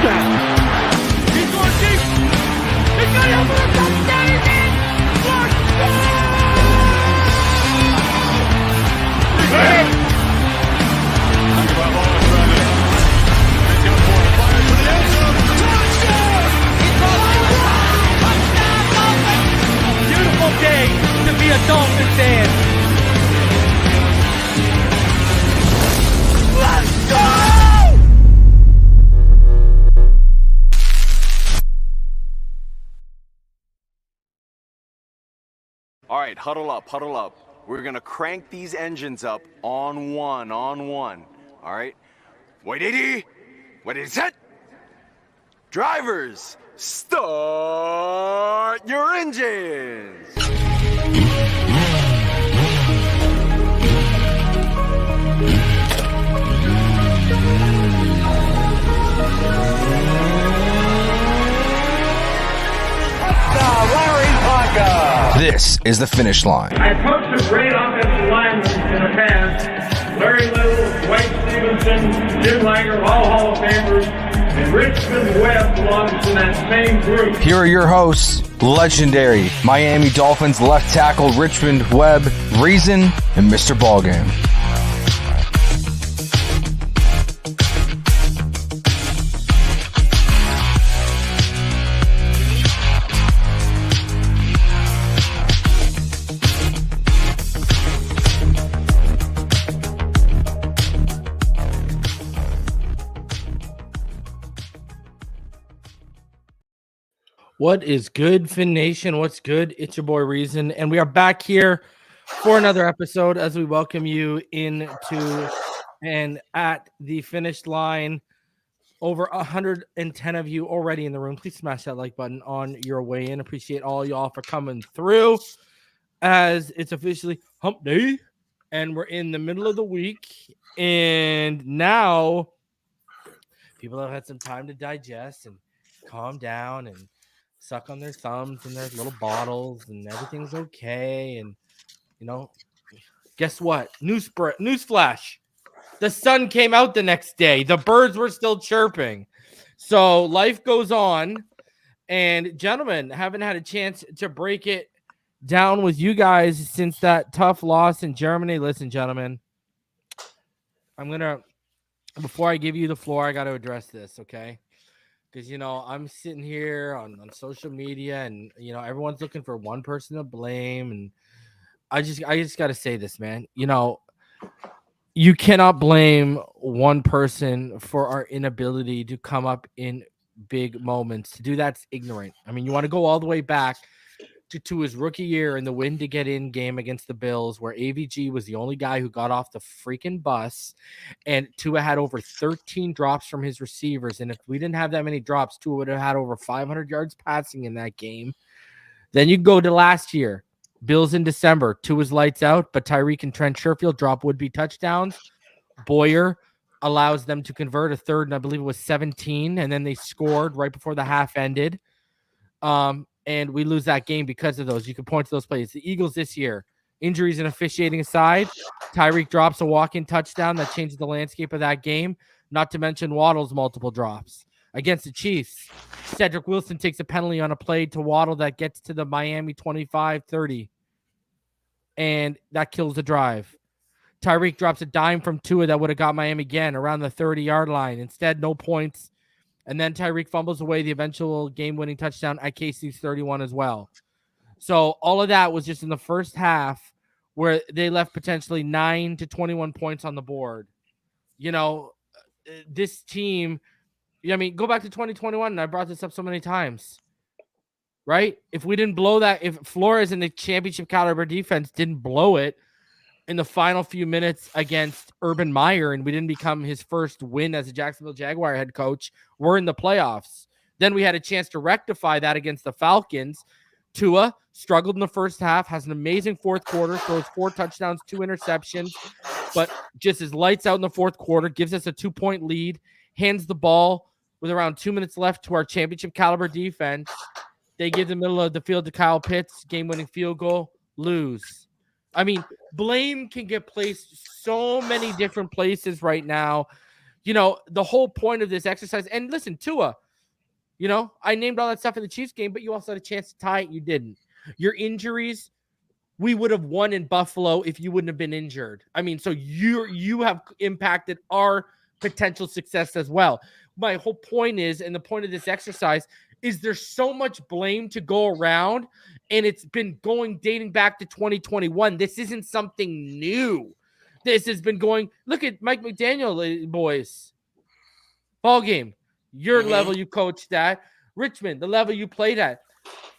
touchdown. He's going deep. He's going over the touchdown. He's in. Beautiful day to be a Dolphin fan. Let's go! All right, huddle up, huddle up. We're gonna crank these engines up on one. All right? Wait, 80. Wait, 80, set. Drivers, start your engines. This is the Finish Line. I coached a great offensive lineman in the past. Larry Little, Dwight Stevenson, Jim Langer, all Hall of Famers, and Richmond Webb belongs to that same group. Here are your hosts, legendary Miami Dolphins left tackle Richmond Webb, Reason, and Mr. BallGame. What is good, Fin Nation? What's good? It's your boy Reason, and we are back here for another episode as we welcome you into and at the Finish Line. Over 110 of you already in the room. Please smash that like button on your way in. Appreciate all y'all for coming through as it's officially hump day, and we're in the middle of the week, and now people have had some time to digest and calm down and suck on their thumbs and their little bottles, and everything's okay. And you know, guess what? Newsflash: the sun came out the next day. The birds were still chirping. So life goes on. And gentlemen, haven't had a chance to break it down with you guys since that tough loss in Germany. Listen, gentlemen, before I give you the floor, I got to address this, okay? Because, you know, I'm sitting here on social media and, you know, everyone's looking for one person to blame. And I just got to say this, man. You know, you cannot blame one person for our inability to come up in big moments. To do that's ignorant. I mean, you want to go all the way back to his rookie year in the win to get in game against the Bills, where AVG was the only guy who got off the freaking bus, and Tua had over 13 drops from his receivers. And if we didn't have that many drops, Tua would have had over 500 yards passing in that game. Then you go to last year, Bills in December, Tua's lights out, but Tyreek and Trent Sherfield drop would-be touchdowns. Boyer allows them to convert a third, and I believe it was 17, and then they scored right before the half ended. And we lose that game because of those. You can point to those plays. The Eagles this year, injuries and officiating aside, Tyreek drops a walk-in touchdown that changes the landscape of that game, not to mention Waddle's multiple drops. Against the Chiefs, Cedric Wilson takes a penalty on a play to Waddle that gets to the Miami 25-30, and that kills the drive. Tyreek drops a dime from Tua that would have got Miami again around the 30-yard line. Instead, no points. And then Tyreek fumbles away the eventual game-winning touchdown at KC's 31 as well. So all of that was just in the first half where they left potentially 9 to 21 points on the board. You know, this team, I mean, go back to 2021, and I brought this up so many times, right? If we didn't blow that, if Flores and the championship caliber defense didn't blow it in the final few minutes against Urban Meyer, and we didn't become his first win as a Jacksonville Jaguar head coach, we're in the playoffs. Then we had a chance to rectify that against the Falcons. Tua struggled in the first half, has an amazing fourth quarter, throws 4 touchdowns, 2 interceptions, but just his lights out in the fourth quarter, gives us a 2-point lead, hands the ball with around 2 minutes left to our championship caliber defense. They give the middle of the field to Kyle Pitts, game-winning field goal, lose. I mean, blame can get placed so many different places right now. the whole point of this exercise. And listen, Tua, I named all that stuff in the Chiefs game, but you also had a chance to tie it. You didn't. Your injuries, we would have won in Buffalo if you wouldn't have been injured. I mean, so you have impacted our potential success as well. My whole point is, and the point of this exercise is, there's so much blame to go around, and it's been dating back to 2021. This isn't something new. This has been going. Look at Mike McDaniel, boys. BallGame, your level you coached at. Richmond, the level you played at.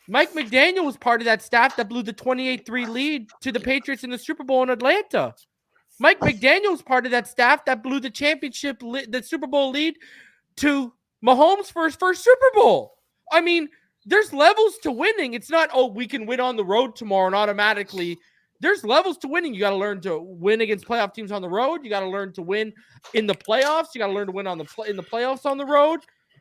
Mike McDaniel was part of that staff that blew the 28-3 lead to the Patriots in the Super Bowl in Atlanta. Mike McDaniel was part of that staff that blew the the Super Bowl lead to Mahomes for his first Super Bowl. I mean, there's levels to winning. It's not, we can win on the road tomorrow and automatically. There's levels to winning. You got to learn to win against playoff teams on the road. You got to learn to win in the playoffs. You got to learn to win in the playoffs on the road.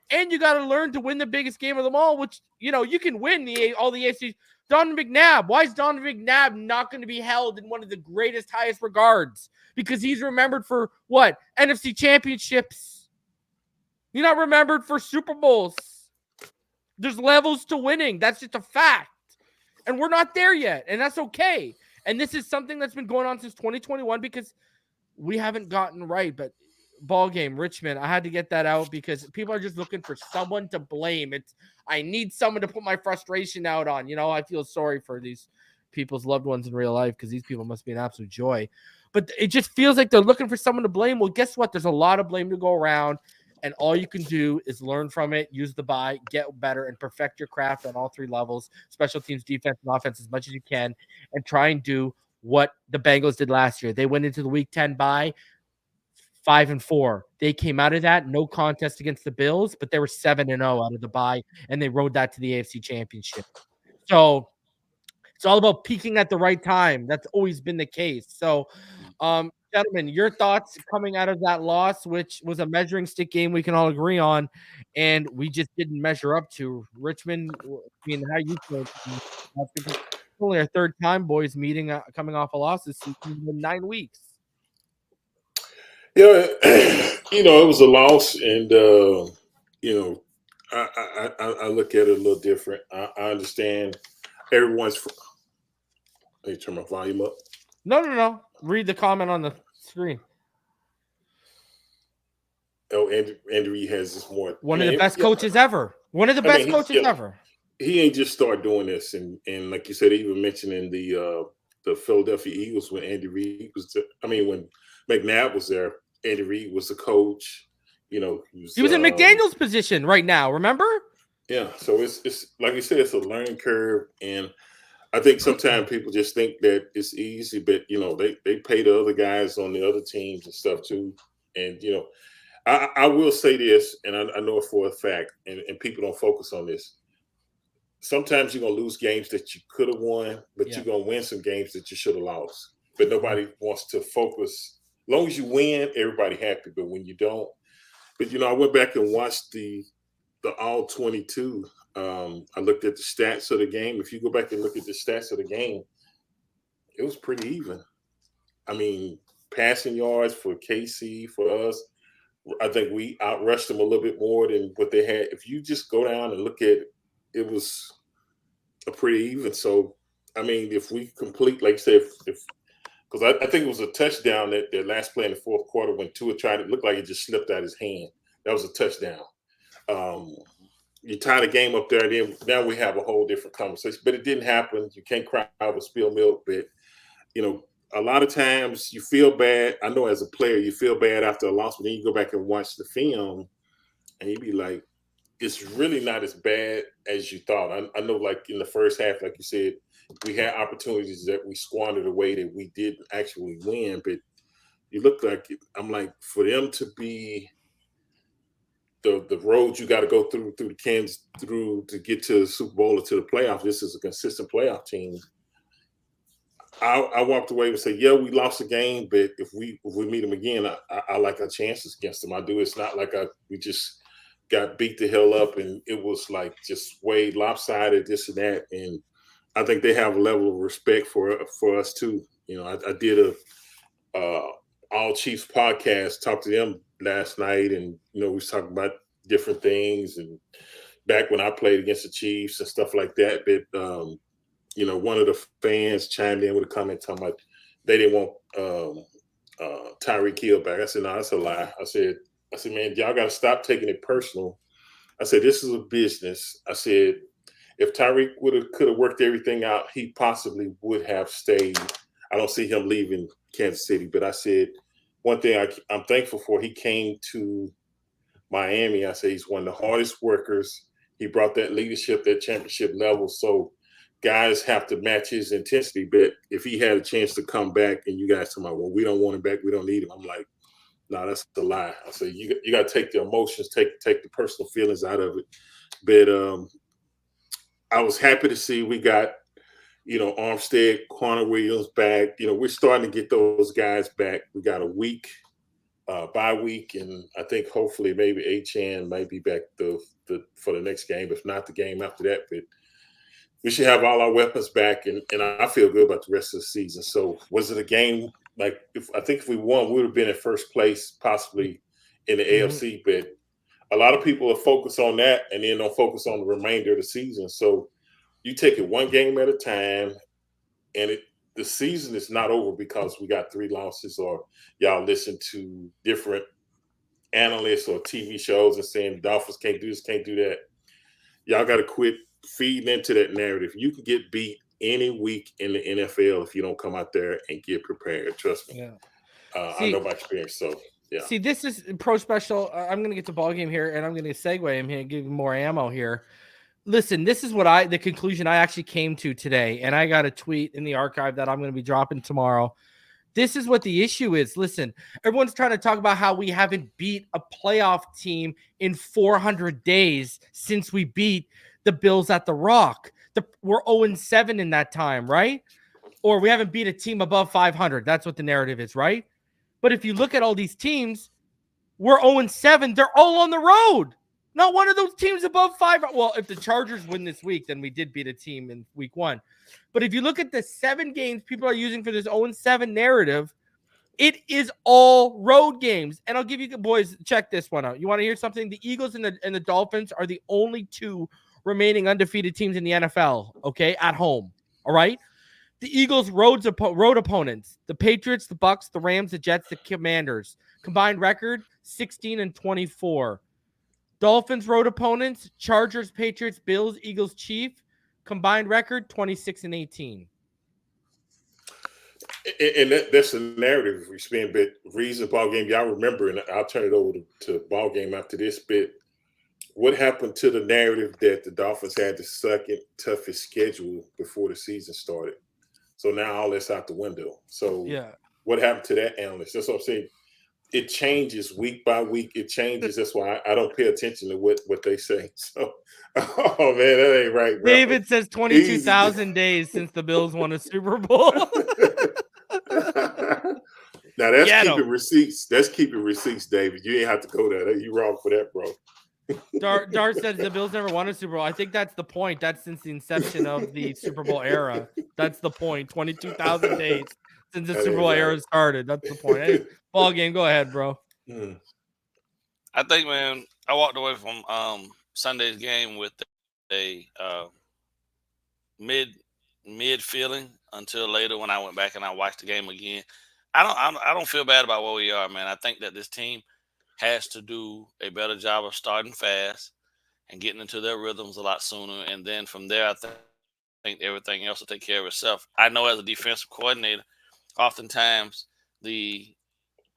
And you got to learn to win the biggest game of them all, which, you can win all the AFC. Donovan McNabb. Why is Donovan McNabb not going to be held in one of the greatest, highest regards? Because he's remembered for what? NFC championships. You're not remembered for Super Bowls. There's levels to winning. That's just a fact. And we're not there yet. And that's okay. And this is something that's been going on since 2021 because we haven't gotten right. But BallGame, Richmond, I had to get that out because people are just looking for someone to blame. I need someone to put my frustration out on. I feel sorry for these people's loved ones in real life because these people must be an absolute joy. But it just feels like they're looking for someone to blame. Well, guess what? There's a lot of blame to go around. And all you can do is learn from it, use the bye, get better, and perfect your craft on all three levels, special teams, defense, and offense as much as you can, and try and do what the Bengals did last year. They went into the Week 10 bye 5-4. They came out of that, no contest against the Bills, but they were 7-0 out of the bye, and they rode that to the AFC Championship. So it's all about peaking at the right time. That's always been the case. So, gentlemen, your thoughts coming out of that loss, which was a measuring stick game we can all agree on, and we just didn't measure up to. Richmond, how you feel? It's only our third time, boys, meeting coming off a loss this season in 9 weeks. Yeah, it was a loss, and I look at it a little different. I understand everyone's. Let me turn my volume up. No. Read the comment on the screen. Oh, Andy has this more. One of the best coaches ever. One of the best coaches ever. He ain't just started doing this, and like you said, he even mentioned in the Philadelphia Eagles when Andy Reid was. When McNabb was there, Andy Reid was the coach. He was in McDaniel's position right now. Remember? Yeah. So it's like you said, it's a learning curve, and I think sometimes people just think that it's easy, but they pay the other guys on the other teams and stuff too. And I will say this, and I know it for a fact, and people don't focus on this. Sometimes you're gonna lose games that you could have won, but you're gonna win some games that you should have lost. But nobody wants to focus. As long as you win, everybody happy. But when you don't, I went back and watched the all 22. I looked at the stats of the game. If you go back and look at the stats of the game, it was pretty even. Passing yards for KC, for us, I think we outrushed them a little bit more than what they had. If you just go down and look at it, it was a pretty even. So, if we complete, like I said, because I think it was a touchdown that their last play in the fourth quarter when Tua tried, it looked like it just slipped out of his hand. That was a touchdown. You tie the game up there, then now we have a whole different conversation. But it didn't happen. You can't cry over spilled milk. But, a lot of times you feel bad. I know as a player, you feel bad after a loss, but then you go back and watch the film and you be like, it's really not as bad as you thought. I know, like in the first half, like you said, we had opportunities that we squandered away that we didn't actually win. But you look like I'm like, for them to be the road you got to go through the Kansas to get to the Super Bowl or to the playoffs. This is a consistent playoff team. I walked away and said, yeah, we lost the game, but if we meet them again, I like our chances against them. I do. It's not like we just got beat the hell up and it was like just way lopsided, this and that. And I think they have a level of respect for us too. I did a All Chiefs podcast. Talked to them last night, and we was talking about different things, and back when I played against the Chiefs and stuff like that. But one of the fans chimed in with a comment talking about they didn't want Tyreek Hill back. I said, no, that's a lie. I said, man, y'all got to stop taking it personal. I said, this is a business. I said, if Tyreek could have worked everything out, he possibly would have stayed. I don't see him leaving Kansas City. But I said, one thing I'm thankful for, he came to Miami. I say he's one of the hardest workers. He brought that leadership, that championship level. So guys have to match his intensity. But if he had a chance to come back and you guys tell me, well, we don't want him back, we don't need him. I'm like, no, that's a lie. I say you got to take the emotions, take the personal feelings out of it. But I was happy to see we got, Armstead, Quanah Williams back. We're starting to get those guys back. We got a week, bye week, and I think hopefully maybe Achane might be back for the next game, if not the game after that. But we should have all our weapons back, and I feel good about the rest of the season. So was it a game like if we won, we would have been in first place, possibly in the AFC. But a lot of people are focused on that and then don't focus on the remainder of the season. So you take it one game at a time, and the season is not over because we got 3 losses, or y'all listen to different analysts or TV shows and saying the Dolphins can't do this, can't do that. Y'all got to quit feeding into that narrative. You can get beat any week in the NFL if you don't come out there and get prepared. Trust me. Yeah. I know by experience. So yeah. See, this is pro special. I'm going to get to ball game here, and I'm going to segue him here and give him more ammo here. Listen, this is the conclusion I actually came to today, and I got a tweet in the archive that I'm going to be dropping tomorrow. This is what the issue is. Listen, everyone's trying to talk about how we haven't beat a playoff team in 400 days since we beat the Bills at the Rock. We're 0-7 in that time, right? Or we haven't beat a team above 500. That's what the narrative is, right? But if you look at all these teams, we're 0-7. They're all on the road. Not one of those teams above 5. Well, if the Chargers win this week, then we did beat a team in week 1. But if you look at the 7 games people are using for this 0-7 narrative, it is all road games. And I'll give you, boys, check this one out. You want to hear something? The Eagles and the Dolphins are the only 2 remaining undefeated teams in the NFL, okay, at home, all right? The Eagles' road opponents, the Patriots, the Bucks, the Rams, the Jets, the Commanders. Combined record, 16-24. Dolphins road opponents, Chargers, Patriots, Bills, Eagles, Chiefs. Combined record, 26-18. And that's the narrative we spend. But reason ball game, y'all remember, and I'll turn it over to ball game after this. But what happened to the narrative that the Dolphins had the second toughest schedule before the season started? So now all that's out the window. So yeah, what happened to that analyst? That's what I'm saying. It changes week by week. It changes. That's why I don't pay attention to what they say. So, oh man, that ain't right, bro. David says 22,000 days since the Bills won a Super Bowl. Now that's keeping receipts. That's keeping receipts, David. You ain't have to go there. You wrong for that, bro. Dart says the Bills never won a Super Bowl. I think that's the point. That's since the inception of the Super Bowl era. That's the point. 22,000 days since the Super Bowl era started. That's the point. Hey, ball game, go ahead, bro. I think, man, I walked away from Sunday's game with a mid feeling until later when I went back and I watched the game again. I don't feel bad about where we are, man. I think that this team has to do a better job of starting fast and getting into their rhythms a lot sooner. And then from there, I think everything else will take care of itself. I know as a defensive coordinator, oftentimes the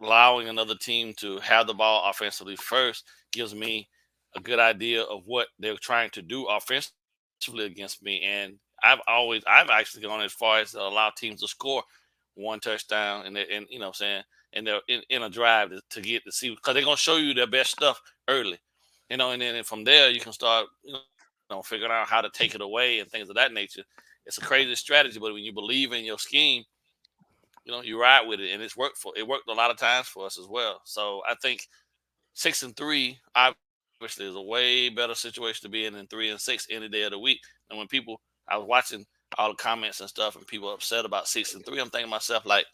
allowing another team to have the ball offensively first gives me a good idea of what they're trying to do offensively against me. And I've actually gone as far as to allow teams to score 1 touchdown and you know what I'm saying, and they're in a drive to get to see, because they're going to show you their best stuff early, you know, and then from there you can start, you know, figuring out how to take it away and things of that nature. It's a crazy strategy, but when you believe in your scheme, you know, you ride with it, and it worked a lot of times for us as well. So I think 6-3 obviously is a way better situation to be in than 3-6 any day of the week. And when I was watching all the comments and stuff, and people upset about 6-3, I'm thinking to myself, like,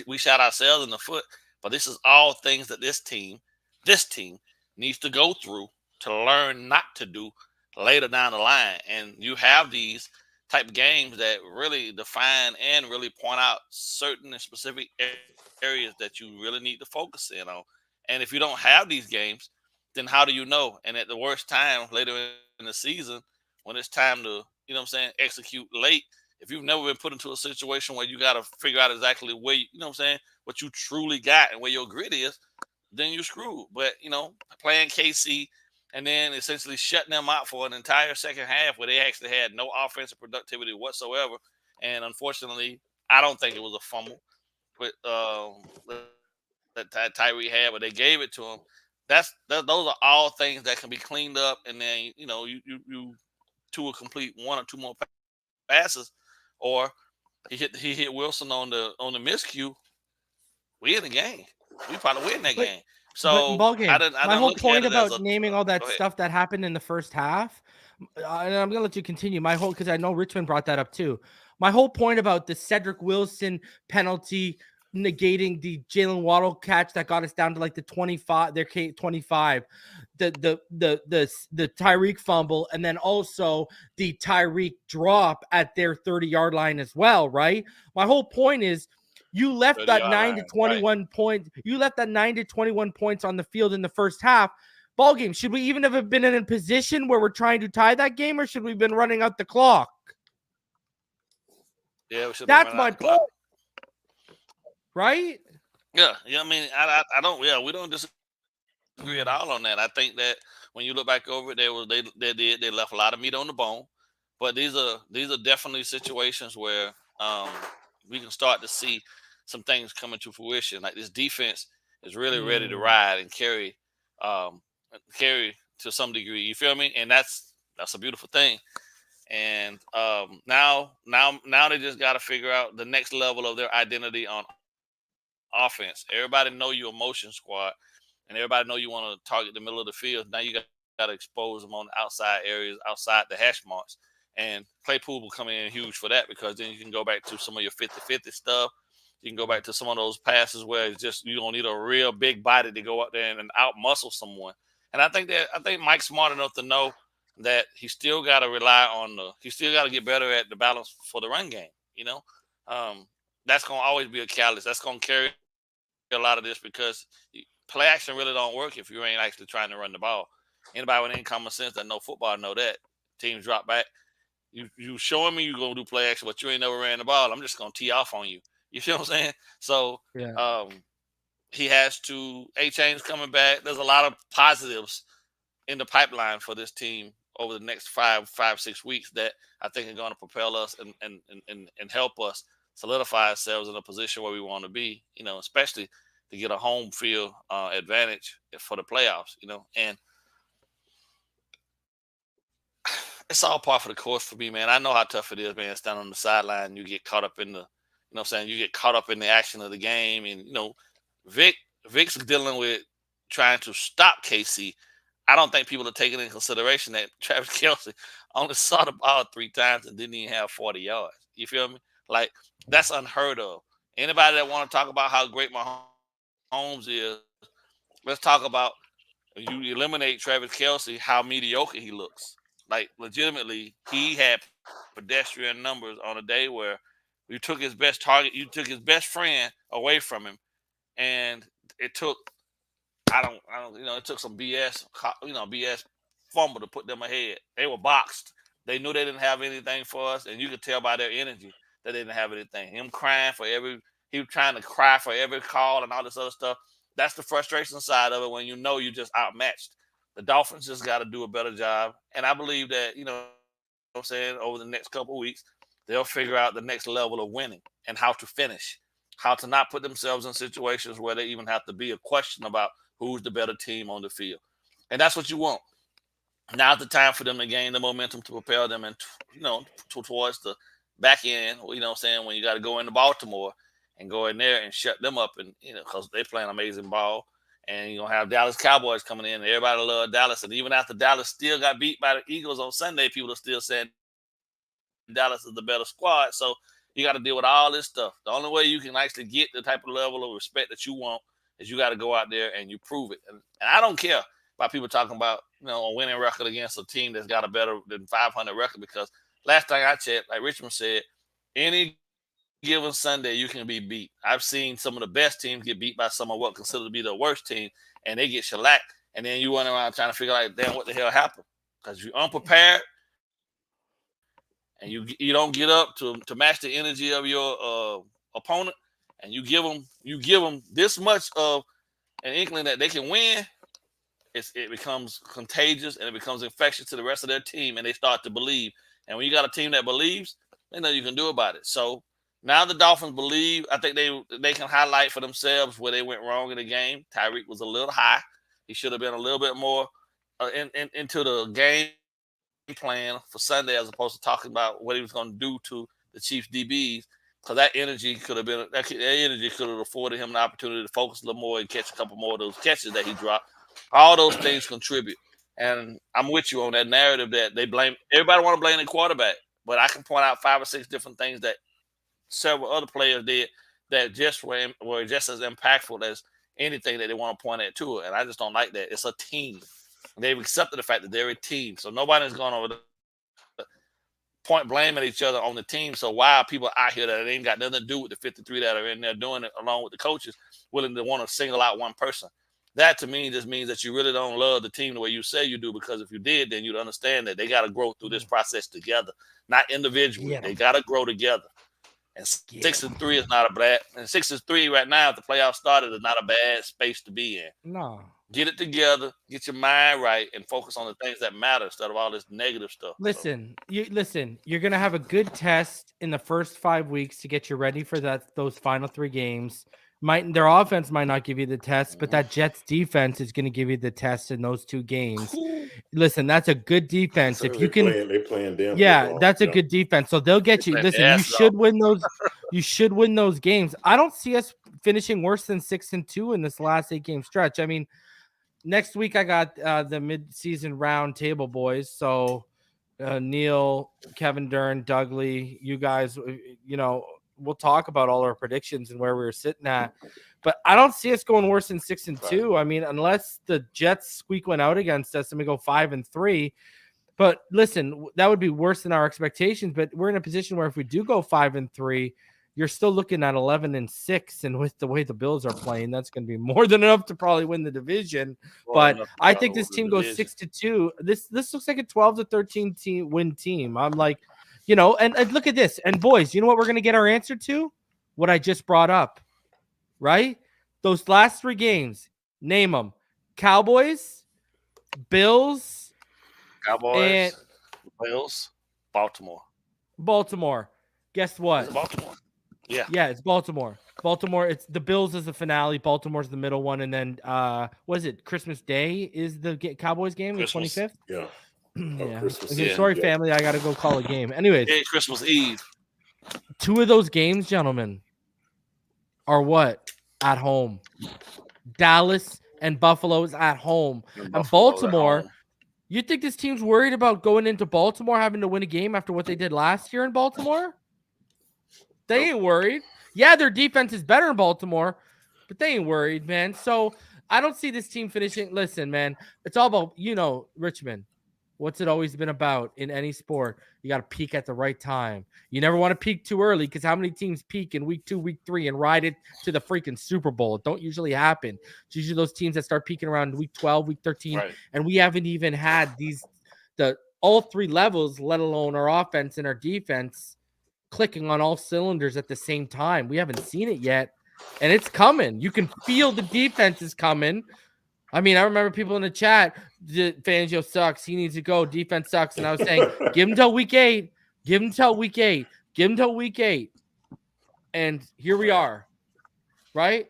we shot ourselves in the foot. But this is all things that this team needs to go through to learn not to do later down the line. And you have these type of games that really define and really point out certain and specific areas that you really need to focus in on. And if you don't have these games, then how do you know? And at the worst time later in the season, when it's time to, execute late, if you've never been put into a situation where you got to figure out exactly where, what you truly got and where your grit is, then you're screwed. But, playing KC and then essentially shutting them out for an entire second half where they actually had no offensive productivity whatsoever. And unfortunately, I don't think it was a fumble with that Tyree had, but they gave it to him. Those are all things that can be cleaned up, and then you to a complete one or two more passes, or he hit Wilson on the miscue. We in the game. We probably win that game. So BallGame, my whole point about naming all that stuff that happened in the first half, and I'm gonna let you continue. Because I know Richmond brought that up too. My whole point about the Cedric Wilson penalty negating the Jalen Waddle catch that got us down to like the 25, their 25, the Tyreek fumble, and then also the Tyreek drop at their 30-yard line as well, right? My whole point is you left that 9 to 21 points. You left that 9 to 21 points on the field in the first half. BallGame, should we even have been in a position where we're trying to tie that game, or should we have been running out the clock? Yeah, we should. That's my point. Right? Yeah. I mean, I don't. Yeah, we don't disagree at all on that. I think that when you look back over it, they left a lot of meat on the bone. But these are definitely situations where we can start to see some things coming to fruition. Like this defense is really ready to ride and carry to some degree. You feel me? And that's a beautiful thing. And now they just got to figure out the next level of their identity on offense. Everybody know you a motion squad, and everybody know you want to target the middle of the field. Now you got to expose them on the outside areas, outside the hash marks. And Claypool will come in huge for that, because then you can go back to some of your 50-50 stuff. You can go back to some of those passes where it's just you don't need a real big body to go out there and out muscle someone. And I think Mike's smart enough to know that he still got to rely on he still got to get better at the balance for the run game. That's going to always be a catalyst. That's going to carry a lot of this, because play action really don't work if you ain't actually trying to run the ball. Anybody with any common sense that know football know that. Teams drop back. You showing me you're going to do play action, but you ain't never ran the ball. I'm just going to tee off on you. You feel what I'm saying? So he has to – A-Chain's coming back. There's a lot of positives in the pipeline for this team over the next 5-6 weeks that I think are going to propel us and help us solidify ourselves in a position where we want to be, especially to get a home field advantage for the playoffs, and it's all part of the course for me, man. I know how tough it is, man, standing on the sideline. You get caught up in you get caught up in the action of the game. And, Vic's dealing with trying to stop KC. I don't think people are taking into consideration that Travis Kelce only saw the ball 3 times and didn't even have 40 yards. You feel me? Like, that's unheard of. Anybody that want to talk about how great Mahomes is, let's talk about, you eliminate Travis Kelce, how mediocre he looks. Like, legitimately, he had pedestrian numbers on a day where you took his best target, you took his best friend away from him, and it took, it took some BS, BS fumble to put them ahead. They were boxed. They knew they didn't have anything for us, and you could tell by their energy that they didn't have anything. Him crying he was trying to cry for every call and all this other stuff. That's the frustration side of it when you're just outmatched. The Dolphins just got to do a better job. And I believe that, over the next couple of weeks, they'll figure out the next level of winning and how to finish, how to not put themselves in situations where they even have to be a question about who's the better team on the field. And that's what you want. Now's the time for them to gain the momentum to propel them and, towards the back end, when you got to go into Baltimore and go in there and shut them up, and because they're playing amazing ball. And you're going to have Dallas Cowboys coming in. Everybody love Dallas. And even after Dallas still got beat by the Eagles on Sunday, people are still saying Dallas is the better squad. So You got to deal with all this stuff. The only way you can actually get the type of level of respect that you want is you got to go out there and you prove it. And I don't care about people talking about, a winning record against a team that's got a better than 500 record, because last time I checked, like Richmond said, any given Sunday you can be beat. I've seen some of the best teams get beat by some of what considered to be the worst team, and they get shellacked. And then you run around trying to figure out, damn, what the hell happened? Because you're unprepared and you don't get up to match the energy of your opponent, and you give them this much of an inkling that they can win. It becomes contagious and it becomes infectious to the rest of their team, and they start to believe. And when you got a team that believes, they know you can do about it. So now the Dolphins believe. I think they can highlight for themselves where they went wrong in the game. Tyreek was a little high. He should have been a little bit more into the game plan for Sunday, as opposed to talking about what he was going to do to the Chiefs DBs, because that energy could have afforded him an opportunity to focus a little more and catch a couple more of those catches that he dropped. All those things contribute. And I'm with you on that narrative that everybody want to blame the quarterback, but I can point out 5 or 6 different things that several other players did that just were just as impactful as anything that they want to point at Tua. And I just don't like that. It's a team. They've accepted the fact that they're a team. So nobody's going over the point blaming each other on the team. So why are people out here that ain't got nothing to do with the 53 that are in there doing it along with the coaches willing to want to single out one person? That to me just means that you really don't love the team the way you say you do, because if you did, then you'd understand that they got to grow through this process together, not individually. Yeah. They got to grow together. And 6-3 is not a bad. And 6-3 right now, if the playoffs started, is not a bad space to be in. No. Get it together, get your mind right, and focus on the things that matter instead of all this negative stuff. Listen, you're gonna have a good test in the first 5 weeks to get you ready for those final 3 games. Their offense might not give you the test, but that Jets defense is going to give you the test in those 2 games. Listen, that's a good defense. If you can, they're playing damn football. That's a good defense. So they'll get you. Listen, you should win those. You should win those games. I don't see us finishing worse than 6-2 in this last 8-game stretch. I mean, next week I got the mid-season round table boys. So Neil, Kevin Dern, Dougley, you guys, we'll talk about all our predictions and where we were sitting at, but I don't see us going worse than 6-2. Right. I mean, unless the Jets squeak one out against us and we go 5-3. But listen, that would be worse than our expectations. But we're in a position where if we do go 5-3, you're still looking at 11-6, and with the way the Bills are playing, that's going to be more than enough to probably win the division. But I think this team goes 6-2. This looks like a 12-13 win team. I'm like, and look at this. And boys, you know what we're going to get our answer to? What I just brought up, right? Those last 3 games, name them. Cowboys, Bills, and Bills, Baltimore. Guess what? Is it Baltimore? Yeah. Yeah, it's Baltimore. It's the Bills is the finale. Baltimore's the middle one. And then, what is it? Christmas Day is the Cowboys game, the 25th? Yeah. Yeah. Sorry, family. I got to go call a game. Anyways. Christmas Eve. 2 of those games, gentlemen, are what? At home. Dallas and Buffalo is at home. And Baltimore, you think this team's worried about going into Baltimore having to win a game after what they did last year in Baltimore? They ain't worried. Yeah, their defense is better in Baltimore, but they ain't worried, man. So I don't see this team finishing. Listen, man, it's all about, Richmond. What's it always been about in any sport? You got to peak at the right time. You never want to peak too early, because how many teams peak in week 2, week 3 and ride it to the freaking Super Bowl? It don't usually happen. It's usually those teams that start peaking around week 12, week 13. Right. And we haven't even had all 3 levels, let alone our offense and our defense, clicking on all cylinders at the same time. We haven't seen it yet, and it's coming. You can feel the defense is coming. I mean, I remember people in the chat, Fangio sucks. He needs to go. Defense sucks. And I was saying, give him till week 8. Give him till week 8. Give him till week 8. And here we are, right?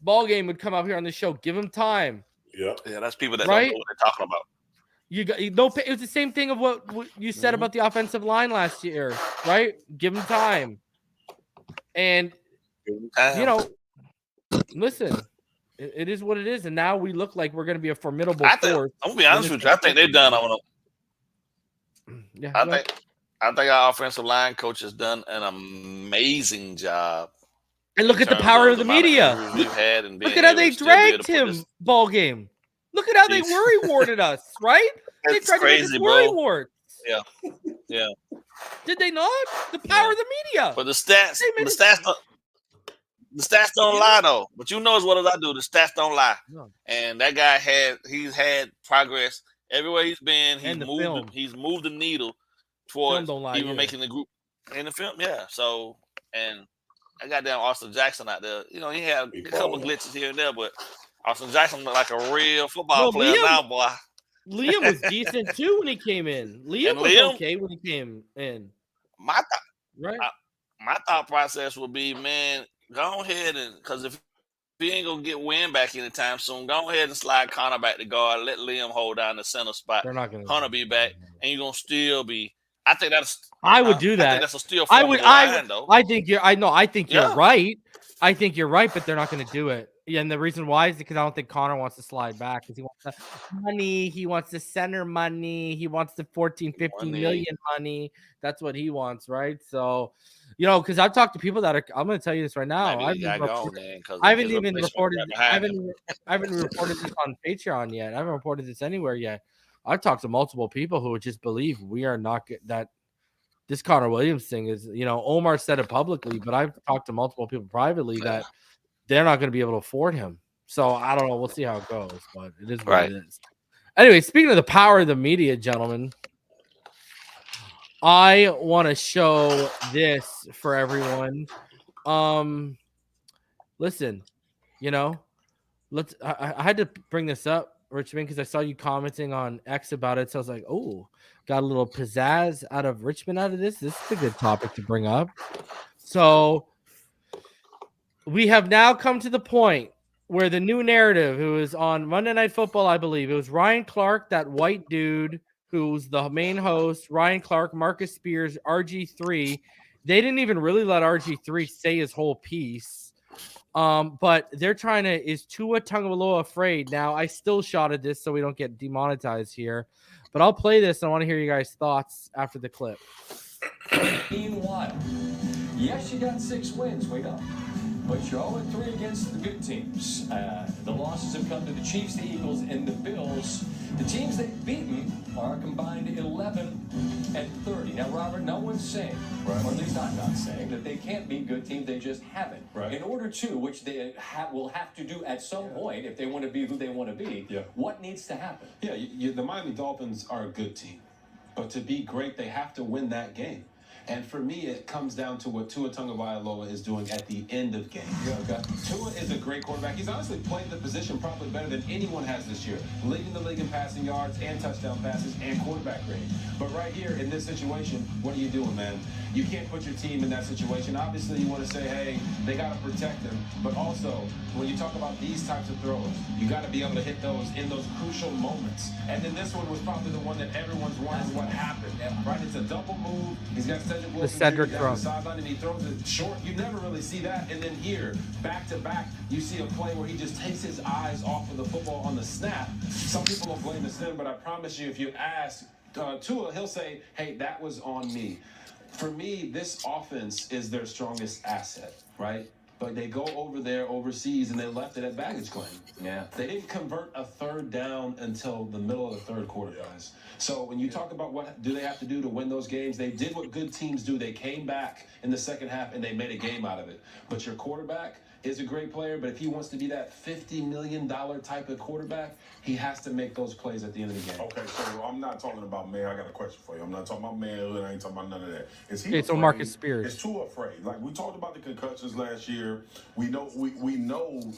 BallGame would come out here on the show. Give him time. Yeah, that's people that don't know what they're talking about. It was the same thing of what you said about the offensive line last year, right? Give him time. And, listen. It is what it is, and now we look like we're going to be a formidable force. I'm going to be honest with you. I think they're done on them. Yeah, I think our offensive line coach has done an amazing job. And look at the power of the media. We've had and look at how they dragged him ball game. Look at how they worry warded us, right? They tried to make us worry ward. Yeah. Yeah. Did they not? The power of the media. But the stats don't lie though. But you know what I do. The stats don't lie. No. And that guy he's had progress everywhere he's been. He's moved the needle towards even making the group in the film. Yeah. So and I got down Austin Jackson out there. You know, he had a couple glitches here and there, but Austin Jackson looked like a real football player now, boy. Liam was decent too when he came in. Liam was okay when he came in. My thought process would be, man, go ahead and because if he ain't gonna get Wynn back anytime soon, go ahead and slide Connor back to guard. Let Liam hold down the center spot. They're not gonna. Connor be back, and you're gonna still be. I think that's. I would do that. I think that's a steal. I think you're. I think you're right. I think you're right, but they're not going to do it. Yeah, and the reason why is because I don't think Connor wants to slide back because he wants the money. He wants the center money. He wants the 14, 15 million money. That's what he wants, right? So, you know, because I've talked to people that are. I'm going to tell you this right now. I haven't even reported. I haven't reported this on Patreon yet. I haven't reported this anywhere yet. I've talked to multiple people who just believe we are not that. This Connor Williams thing is, you know, Omar said it publicly, but I've talked to multiple people privately that they're not going to be able to afford him. So I don't know. We'll see how it goes, but it is what it is. Anyway, speaking of the power of the media, gentlemen, I want to show this for everyone. Listen, you know, I had to bring this up, Richmond, because I saw you commenting on X about it. So I was like, oh, got a little pizzazz out of Richmond out of this. This is a good topic to bring up. So we have now come to the point where the new narrative, who was on Monday Night Football, I believe, it was Ryan Clark, that white dude who's the main host, Ryan Clark, Marcus Spears, RG3. They didn't even really let RG3 say his whole piece. But they're trying to, is Tua Tagovailoa afraid? Now, I still shotted this so we don't get demonetized here. But I'll play this. I want to hear you guys' thoughts after the clip. Meanwhile, yes, you got 6 wins, we know. But you're 0-3 against the good teams. The losses have come to the Chiefs, the Eagles, and the Bills. The teams they've beaten are combined 11-30. Now, Robert, no one's saying, or at least I'm not saying, that they can't beat good teams. They just haven't. Right. In order to, which they will have to do at some point if they want to be who they want to be, what needs to happen? Yeah, the Miami Dolphins are a good team. But to be great, they have to win that game. And for me, it comes down to what Tua Tagovailoa is doing at the end of games. Tua is a great quarterback. He's honestly played the position probably better than anyone has this year, leading the league in passing yards and touchdown passes and quarterback rating. But right here in this situation, what are you doing, man? You can't put your team in that situation. Obviously, you want to say, hey, they got to protect them. But also, when you talk about these types of throws, you got to be able to hit those in those crucial moments. And then this one was probably the one that everyone's wondering what happened. Right? It's a double move. He's got the Cedric throw. The sideline and he throws it short. You never really see that. And then here, back to back, you see a play where he just takes his eyes off of the football on the snap. Some people will blame the center, but I promise you, if you ask Tua, he'll say, hey, that was on me. For me, this offense is their strongest asset, right? But they go over there overseas and they left it at baggage claim. Yeah. They didn't convert a third down until the middle of the third quarter, guys. So when you talk about what do they have to do to win those games, they did what good teams do. They came back in the second half and they made a game out of it. But your quarterback is a great player, but if he wants to be that $50 million type of quarterback, he has to make those plays at the end of the game. Okay, so I'm not talking about man. I got a question for you. I'm not talking about manhood. I ain't talking about none of that. Is he so Marcus Spears. Is Tua afraid? Like we talked about the concussions last year. We know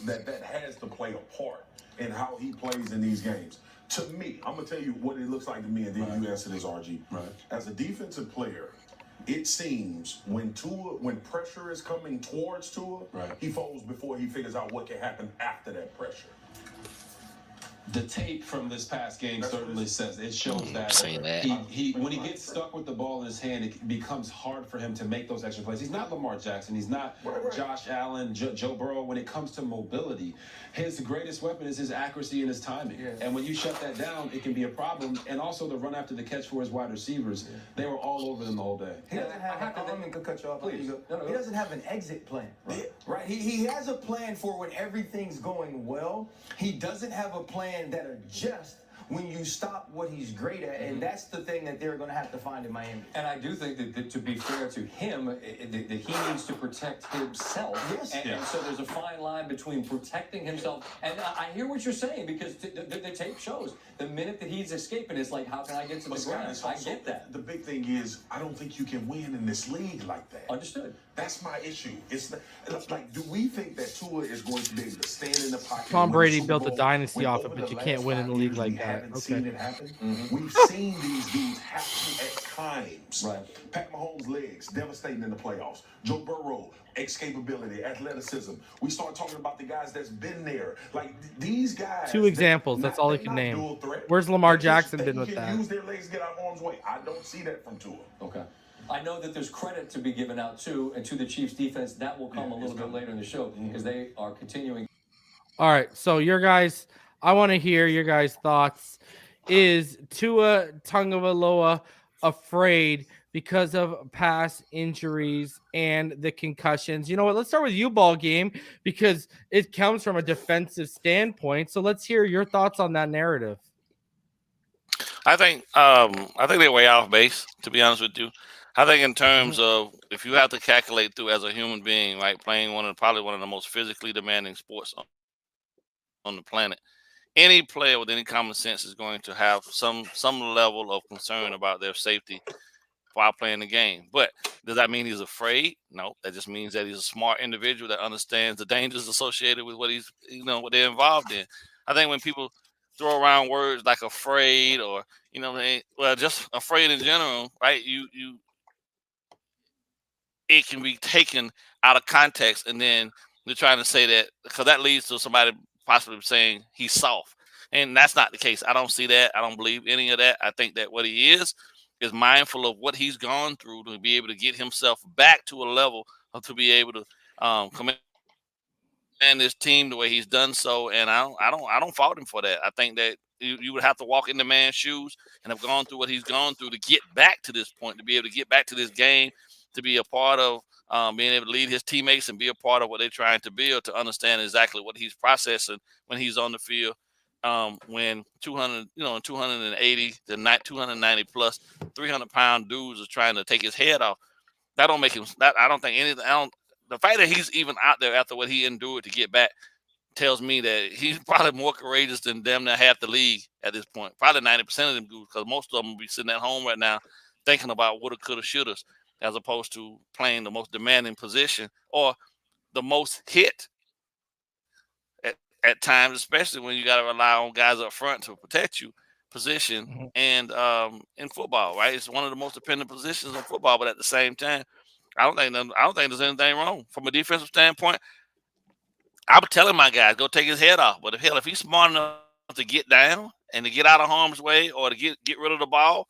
that has to play a part in how he plays in these games. To me, I'm gonna tell you what it looks like to me, and then you answer this, RG. Right. As a defensive player, it seems when pressure is coming towards Tua, he folds before he figures out what can happen after that pressure. The tape from this past game certainly says it shows that he when he gets stuck with the ball in his hand, it becomes hard for him to make those extra plays. He's not Lamar Jackson. He's not Josh Allen, Joe Burrow. When it comes to mobility, his greatest weapon is his accuracy and his timing. Yeah. And when you shut that down, it can be a problem. And also the run after the catch for his wide receivers, they were all over them the whole day. He doesn't have to cut you off. Please. He doesn't have an exit plan. Right? He has a plan for when everything's going well. He doesn't have a plan that adjusts when you stop what he's great at, and that's the thing that they're going to have to find in Miami. And I do think that to be fair to him, that he needs to protect himself. Yes. And so there's a fine line between protecting himself, and I hear what you're saying, because the tape shows the minute that he's escaping, it's like, how can I get to the ground? I get that. The big thing is, I don't think you can win in this league like that. Understood. That's my issue. It's like, do we think that Tua is going to be able to stand in the pocket? Tom Brady built a dynasty off it, but you can't win in the league like that. Seen it happen. We've seen these dudes happen at times. Right. Pat Mahomes' legs devastating in the playoffs. Joe Burrow, escapability, athleticism. We start talking about the guys that's been there. Like these guys. Two examples. That's all he can name. Where's Lamar Jackson been with that? Use their legs to get out of harm's way. I don't see that from Tua. Okay. I know that there's credit to be given out too, and to the Chiefs defense. That will come a little bit later in the show, because they are continuing. All right. So I want to hear your guys' thoughts. Is Tua Tagovailoa afraid because of past injuries and the concussions? You know what? Let's start with you, BallGame, because it comes from a defensive standpoint. So let's hear your thoughts on that narrative. I think they're way off base, to be honest with you. I think in terms of, if you have to calculate through as a human being, right, playing probably one of the most physically demanding sports on the planet, any player with any common sense is going to have some level of concern about their safety while playing the game. But does that mean he's afraid? No, that just means that he's a smart individual that understands the dangers associated with what what they're involved in. I think when people throw around words like afraid, or just afraid in general, right? It can be taken out of context, and then they're trying to say that, because that leads to somebody possibly saying he's soft, and that's not the case. I don't see that. I don't believe any of that. I think that what he is mindful of what he's gone through to be able to get himself back to a level to be able to command this team the way he's done so. And I don't fault him for that. I think that you would have to walk in the man's shoes and have gone through what he's gone through to get back to this point, to be able to get back to this game, to be a part of being able to lead his teammates and be a part of what they're trying to build, to understand exactly what he's processing when he's on the field. When 280 to 290 plus 300-pound dudes are trying to take his head off, that don't make him. That I don't think anything. The fact that he's even out there after what he endured to get back tells me that he's probably more courageous than damn near half the league at this point. Probably 90% of them dudes, because most of them will be sitting at home right now thinking about woulda, coulda, shouldas, as opposed to playing the most demanding position or the most hit at times, especially when you got to rely on guys up front to protect you position. And in football, right? It's one of the most dependent positions in football, but at the same time, I don't think there's anything wrong from a defensive standpoint. I'm telling my guys, go take his head off. But if he's smart enough to get down and to get out of harm's way, or to get rid of the ball,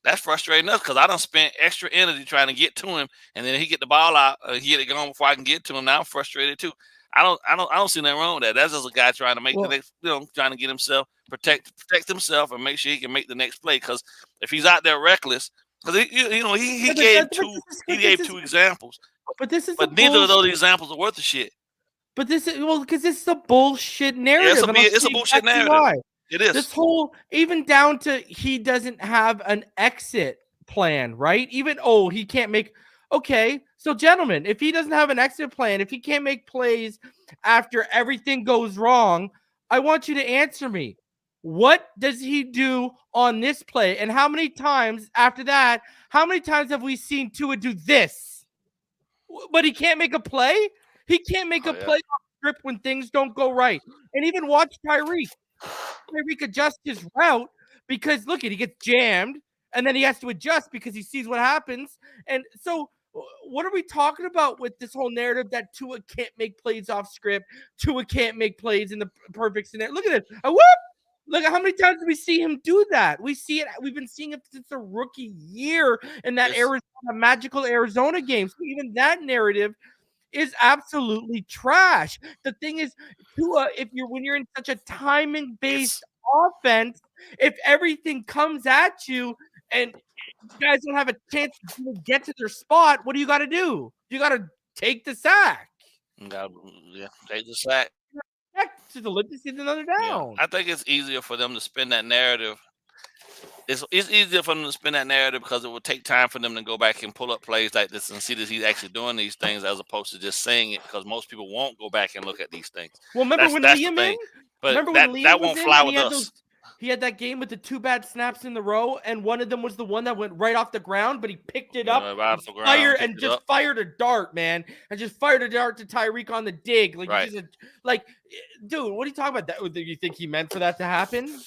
that's frustrating enough, because I done spent extra energy trying to get to him, and then he get the ball out, he get it gone before I can get to him. Now I'm frustrated too. I don't see nothing wrong with that. That's just a guy trying to make the next, trying to get himself protect himself and make sure he can make the next play. Because if he's out there reckless, because he gave two examples, but neither of those examples are worth the shit. But because this is a bullshit narrative. Yeah, it's a bullshit narrative. Why. It is. This whole, even down to he doesn't have an exit plan, right? Even, he can't make. Okay, so gentlemen, if he doesn't have an exit plan, if he can't make plays after everything goes wrong, I want you to answer me. What does he do on this play? And how many times after that, how many times have we seen Tua do this? But he can't make a play? He can't make a play off script when things don't go right. And even watch Tyreek. Tyreek adjusts his route because, look, he gets jammed, and then he has to adjust because he sees what happens. And so what are we talking about with this whole narrative that Tua can't make plays off script? Tua can't make plays in the perfect scenario. Look at this. Whoop! Look at how many times we see him do that. We see it. We've been seeing it since the rookie year in that magical Arizona game. So even that narrative is absolutely trash. The thing is, Tua, when you're in such a timing-based offense, if everything comes at you and you guys don't have a chance to get to their spot, what do you got to do? You got to take the sack. Take the sack. To the lip to see another down. Yeah. I think it's easier for them to spin that narrative. It's easier for them to spin that narrative because it will take time for them to go back and pull up plays like this and see that he's actually doing these things as opposed to just saying it, because most people won't go back and look at these things. Well, remember when Liam in? But remember when Liam that won't fly with us. He had that game with the 2 bad snaps in the row, and one of them was the one that went right off the ground, but he picked it up, fired a dart, man, and just fired a dart to Tyreek on the dig. Like, dude, what are you talking about? Do you think he meant for that to happen?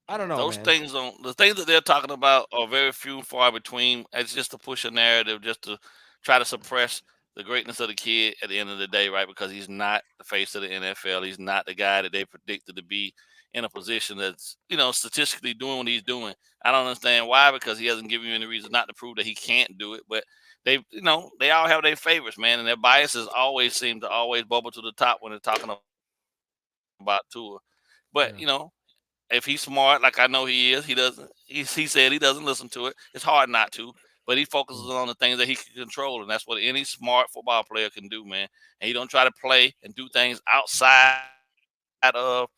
I don't know. Those things the things that they're talking about are very few and far between. It's just to push a narrative, just to try to suppress the greatness of the kid at the end of the day, right? Because he's not the face of the NFL. He's not the guy that they predicted to be in a position that's, statistically doing what he's doing. I don't understand why, because he hasn't given you any reason not to prove that he can't do it. But they all have their favorites, man, and their biases always seem to always bubble to the top when they're talking about Tua. But, if he's smart, like I know he is, he said he doesn't listen to it. It's hard not to. But he focuses on the things that he can control, and that's what any smart football player can do, man. And he don't try to play and do things outside of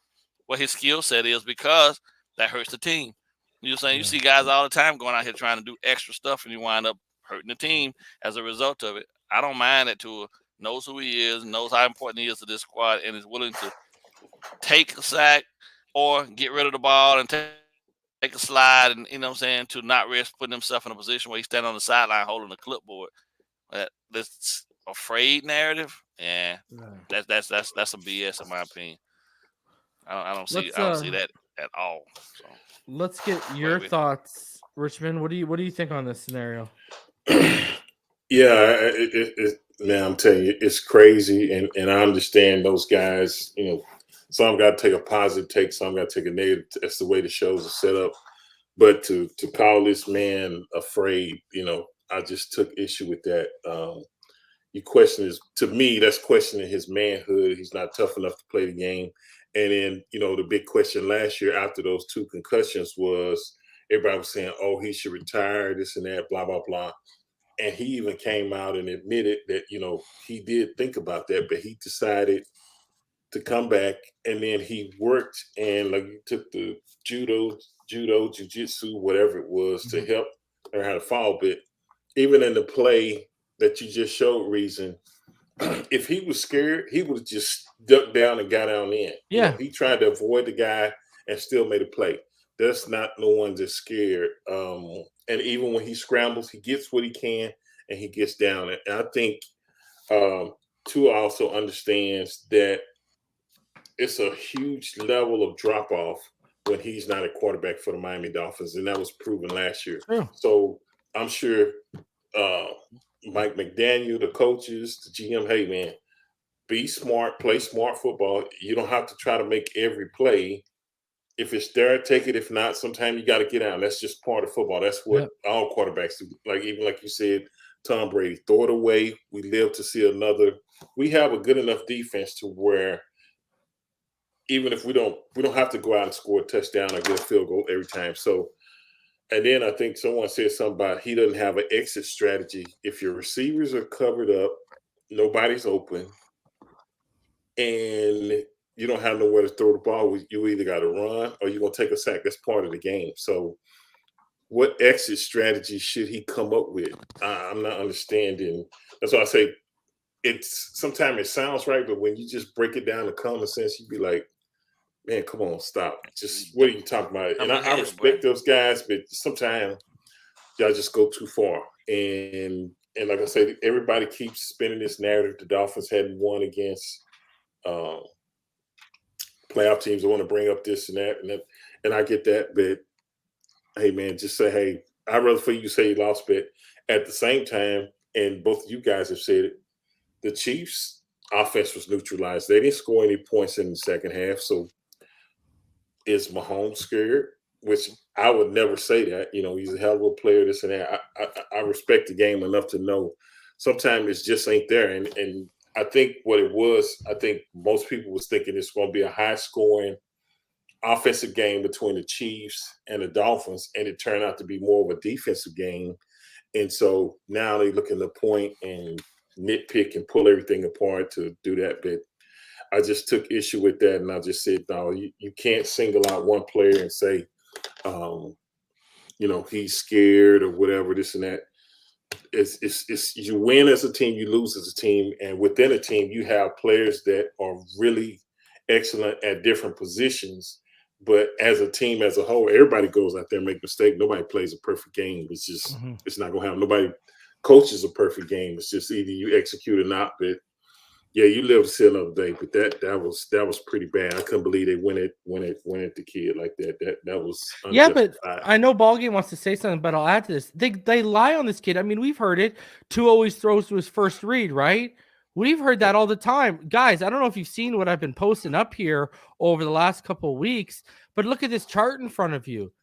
what his skill set is, because that hurts the team. You know what I'm saying? You see guys all the time going out here trying to do extra stuff, and you wind up hurting the team as a result of it. I don't mind that Tua knows who he is, knows how important he is to this squad, and is willing to take a sack or get rid of the ball and take a slide, and to not risk putting himself in a position where he's standing on the sideline holding a clipboard. This afraid narrative, that's some BS in my opinion. I don't see that at all. So. Let's get your thoughts, Richmond. What do you think on this scenario? Yeah, man, I'm telling you, it's crazy, and I understand those guys. Some got to take a positive take, some got to take a negative. That's the way the shows are set up. But to call this man afraid, I just took issue with that. To me, that's questioning his manhood. He's not tough enough to play the game. And then, the big question last year after those 2 concussions was everybody was saying, oh, he should retire, this and that, blah, blah, blah. And he even came out and admitted that, he did think about that, but he decided to come back, and then he worked and he took the judo, jiu-jitsu, whatever it was, to help learn how to fall. But even in the play that you just showed, Reason, if he was scared, he would have just ducked down and got on in. Yeah. He tried to avoid the guy and still made a play. That's not no one that's scared. And even when he scrambles, he gets what he can and he gets down. And I think Tua also understands that it's a huge level of drop-off when he's not a quarterback for the Miami Dolphins, and that was proven last year. Yeah. So I'm sure Mike McDaniel, the coaches, the GM, hey, man, be smart, play smart football. You don't have to try to make every play. If it's there, take it. If not, sometimes you got to get out. That's just part of football. That's what all quarterbacks do. Even like you said, Tom Brady, throw it away. We live to see another. We have a good enough defense to where even if we don't have to go out and score a touchdown or get a field goal every time. So, and then I think someone said something about he doesn't have an exit strategy. If your receivers are covered up, nobody's open, and you don't have nowhere to throw the ball, you either got to run or you're going to take a sack. That's part of the game. So what exit strategy should he come up with? I'm not understanding. That's why I say sometimes it sounds right, but when you just break it down to common sense, you'd be like, man, come on, stop. Just what are you talking about? And I respect those guys, but sometimes y'all just go too far. And like I said, everybody keeps spinning this narrative. The Dolphins hadn't won against playoff teams. I want to bring up this and that, and I get that. But hey, man, just say, hey, I'd rather for you to say you lost, but at the same time, and both of you guys have said it, the Chiefs' offense was neutralized. They didn't score any points in the second half, so is Mahomes scared? Which I would never say that. You know, he's a hell of a player, this and that. I respect the game enough to know sometimes it just ain't there. And I think what it was, I think most people was thinking it's going to be a high-scoring offensive game between the Chiefs and the Dolphins, and it turned out to be more of a defensive game. And so now they looking to point and nitpick and pull everything apart to do that. But I just took issue with that, and I just said, no, you can't single out one player and say, you know, he's scared or whatever, this and that. It's you win as a team, you lose as a team, and within a team, you have players that are really excellent at different positions. But as a team, as a whole, everybody goes out there and make mistakes. Nobody plays a perfect game. It's just it's not gonna happen. Nobody coaches a perfect game. It's just either you execute or not. But yeah, you live to see another day. But that was pretty bad. I couldn't believe they went at the kid like that. That was unjustified. Yeah, but I know BallGame wants to say something, but I'll add to this. They lie on this kid. I mean, we've heard it. Tua always throws to his first read, right? We've heard that all the time. Guys, I don't know if you've seen what I've been posting up here over the last couple of weeks, but look at this chart in front of you.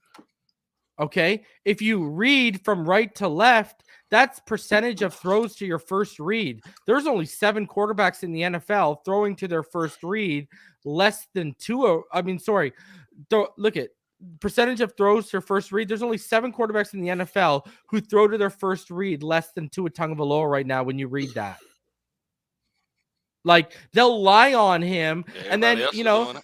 Okay? If you read from right to left, that's percentage of throws to your first read. There's only 7 quarterbacks in the NFL throwing to their first read less than look at percentage of throws to first read. There's only 7 quarterbacks in the NFL who throw to their first read less than Tua Tagovailoa right now when you read that. Like, they'll lie on him, and then, and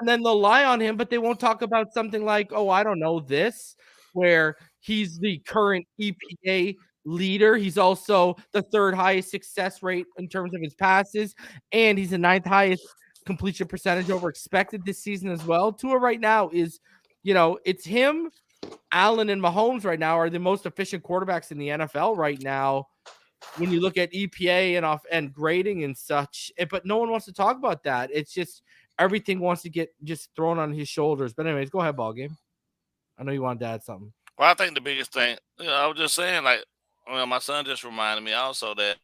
then they'll lie on him, but they won't talk about something like, oh, I don't know, this, where he's the current EPA leader. He's also the 3rd highest success rate in terms of his passes, and he's the 9th highest completion percentage over expected this season as well. Tua right now is, it's him, Allen, and Mahomes right now are the most efficient quarterbacks in the NFL right now when you look at EPA and grading and such. But no one wants to talk about that. It's just everything wants to get just thrown on his shoulders. But anyways, go ahead, BallGame. I know you wanted to add something. Well, I think the biggest thing, I was just saying, my son just reminded me also that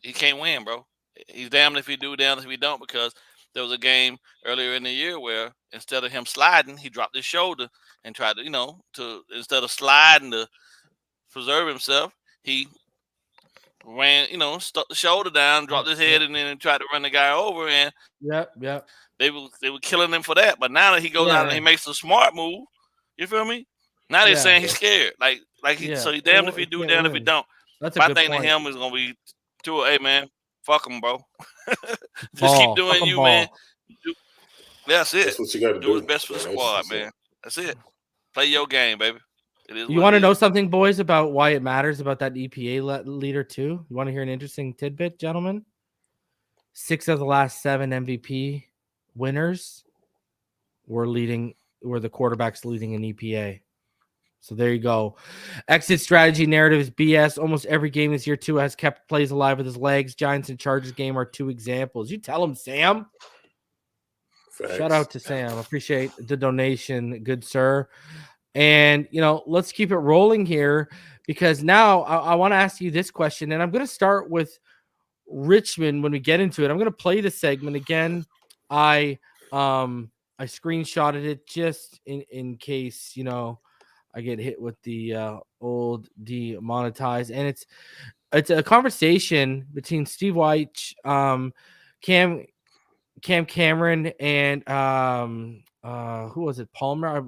he can't win, bro. He's damned if he do, damned if he don't, because there was a game earlier in the year where instead of him sliding, he dropped his shoulder and tried to, instead of sliding to preserve himself, he ran, stuck the shoulder down, dropped his head, and then tried to run the guy over. And they were killing him for that. But now that he goes out and he makes a smart move, you feel me? Now they're saying he's scared. So he's damned if he do, damned if he don't. That's my thing to him is gonna be to hey man, fuck him, bro. Just keep doing you, man. That's it. That's what you got to do. Do what's best for the squad, man. That's it. Play your game, baby. You want to know something, boys, about why it matters about that EPA leader too? You want to hear an interesting tidbit, gentlemen? 6 of the last 7 MVP winners were the quarterbacks leading in EPA. So there you go. Exit strategy narrative is BS. Almost every game this year, too, has kept plays alive with his legs. Giants and Chargers game are 2 examples. You tell him, Sam. Facts. Shout out to Sam. Appreciate the donation, good sir. And, let's keep it rolling here, because now I want to ask you this question, and I'm going to start with Richmond when we get into it. I'm going to play the segment again. I screenshotted it just in case, I get hit with the old demonetized, and it's a conversation between Steve White, Cam Cameron, and who was it? Palmer?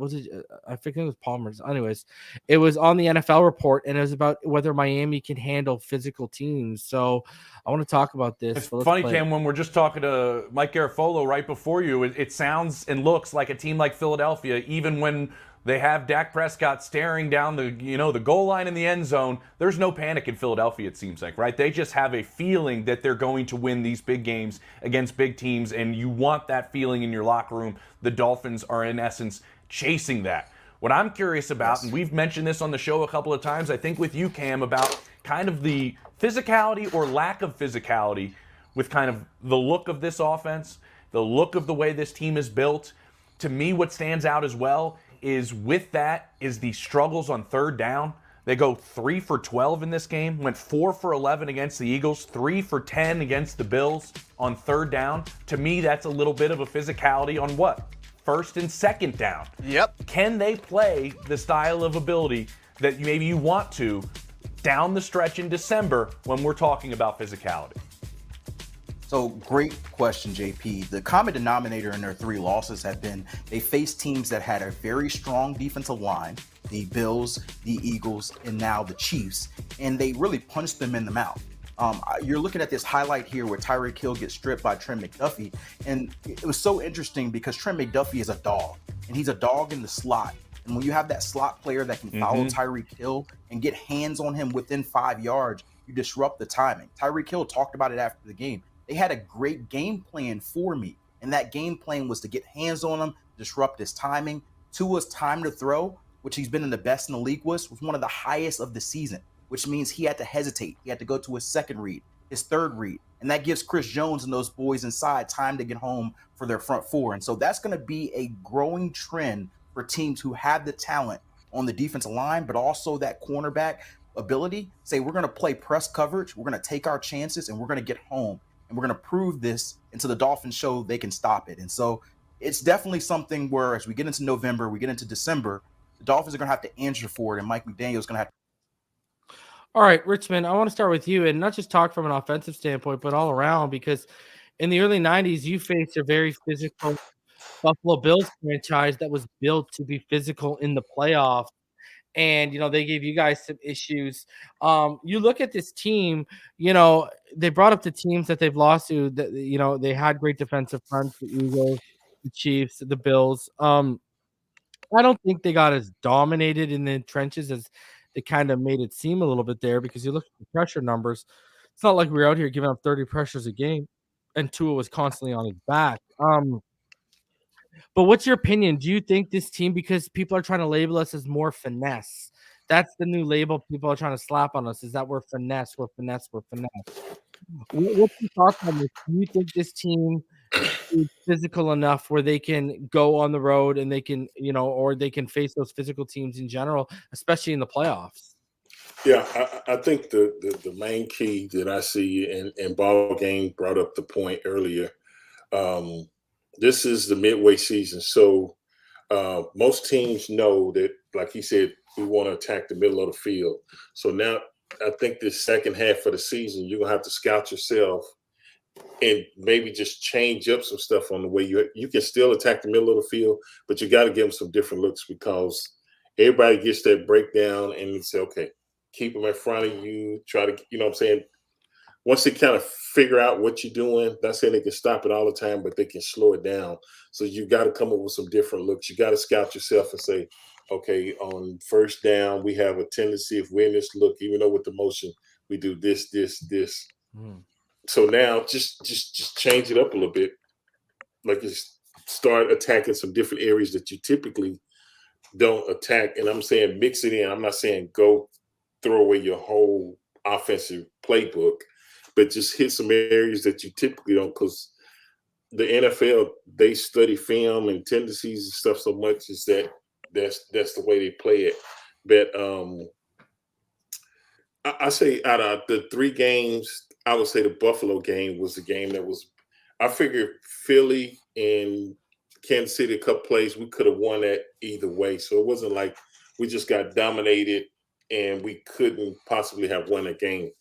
I think it was Palmer's. Anyways, it was on the NFL Report, and it was about whether Miami can handle physical teams. So I want to talk about this. It's funny, Cam, when we're just talking to Mike Garafolo right before you, it sounds and looks like a team like Philadelphia, even when they have Dak Prescott staring down the goal line in the end zone. There's no panic in Philadelphia, it seems like, right? They just have a feeling that they're going to win these big games against big teams, and you want that feeling in your locker room. The Dolphins are, in essence, chasing that. What I'm curious about, and we've mentioned this on the show a couple of times, I think with you, Cam, about kind of the physicality or lack of physicality with kind of the look of this offense, the look of the way this team is built. To me, what stands out as well is with that is the struggles on 3rd down. They go 3 for 12 in this game, went 4 for 11 against the Eagles, 3 for 10 against the Bills on 3rd down. To me, that's a little bit of a physicality on what? first and second down. Yep. Can they play the style of ability that maybe you want to down the stretch in December when we're talking about physicality? So great question, JP. The common denominator in their 3 losses have been they faced teams that had a very strong defensive line, the Bills, the Eagles, and now the Chiefs, and they really punched them in the mouth. You're looking at this highlight here where Tyreek Hill gets stripped by Trent McDuffie, and it was so interesting because Trent McDuffie is a dog, and he's a dog in the slot. And when you have that slot player that can follow Tyreek Hill and get hands on him within 5 yards, you disrupt the timing. Tyreek Hill talked about it after the game. They had a great game plan for me, and that game plan was to get hands on him, disrupt his timing. Tua's time to throw, which he's been in the best in the league was one of the highest of the season, which means he had to hesitate. He had to go to his second read, his third read, and that gives Chris Jones and those boys inside time to get home for their front four. And so that's going to be a growing trend for teams who have the talent on the defensive line, but also that cornerback ability. Say, we're going to play press coverage, we're going to take our chances, and we're going to get home. And we're going to prove this until the Dolphins show they can stop it. And so it's definitely something where as we get into November, we get into December, the Dolphins are going to have to answer for it, and Mike McDaniel is going to have to. All right, Richmond, I want to start with you and not just talk from an offensive standpoint, but all around, because in the early 90s, you faced a very physical Buffalo Bills franchise that was built to be physical in the playoffs. And, they gave you guys some issues. You look at this team, they brought up the teams that they've lost to, that, they had great defensive fronts, the Eagles, the Chiefs, the Bills. I don't think they got as dominated in the trenches as they kind of made it seem a little bit there, because you look at the pressure numbers. It's not like we were out here giving up 30 pressures a game and Tua was constantly on his back. But what's your opinion? Do you think this team, because people are trying to label us as more finesse, that's the new label people are trying to slap on us, is that we're finesse. What's your thoughts on this? Do you think this team is physical enough where they can go on the road and they can, or they can face those physical teams in general, especially in the playoffs? Yeah, I think the main key that I see, and BallGame brought up the point earlier, this is the midway season. So most teams know that, like he said, we want to attack the middle of the field. So now I think this second half of the season, you're going to have to scout yourself and maybe just change up some stuff on the way you can still attack the middle of the field, but you got to give them some different looks, because everybody gets that breakdown and you say, okay, keep them in front of you, try to, you know what I'm saying? Once they kind of figure out what you're doing, not saying they can stop it all the time, but they can slow it down. So you got to come up with some different looks. You got to scout yourself and say, okay, on first down, we have a tendency, if we're in this look, even though with the motion, we do this. So now just change it up a little bit. Like, just start attacking some different areas that you typically don't attack. And I'm saying mix it in. I'm not saying go throw away your whole offensive playbook, but just hit some areas that you typically don't, because the NFL, they study film and tendencies and stuff so much, is that's the way they play it. But I say out of the 3 games, I would say the Buffalo game was the game that was, I figured Philly and Kansas City, a couple plays, we could have won that either way. So it wasn't like we just got dominated and we couldn't possibly have won a game.